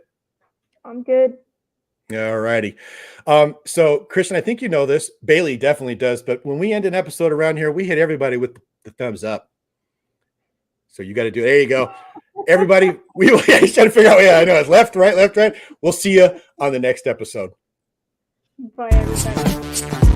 I'm good. All righty. So Christian, I think you know this. Bailey definitely does. But when we end an episode around here, we hit everybody with the thumbs up. So you got to do. There you go. Everybody, he's trying to figure out. Yeah, I know. It's left, right. We'll see you on the next episode. Bye, everybody.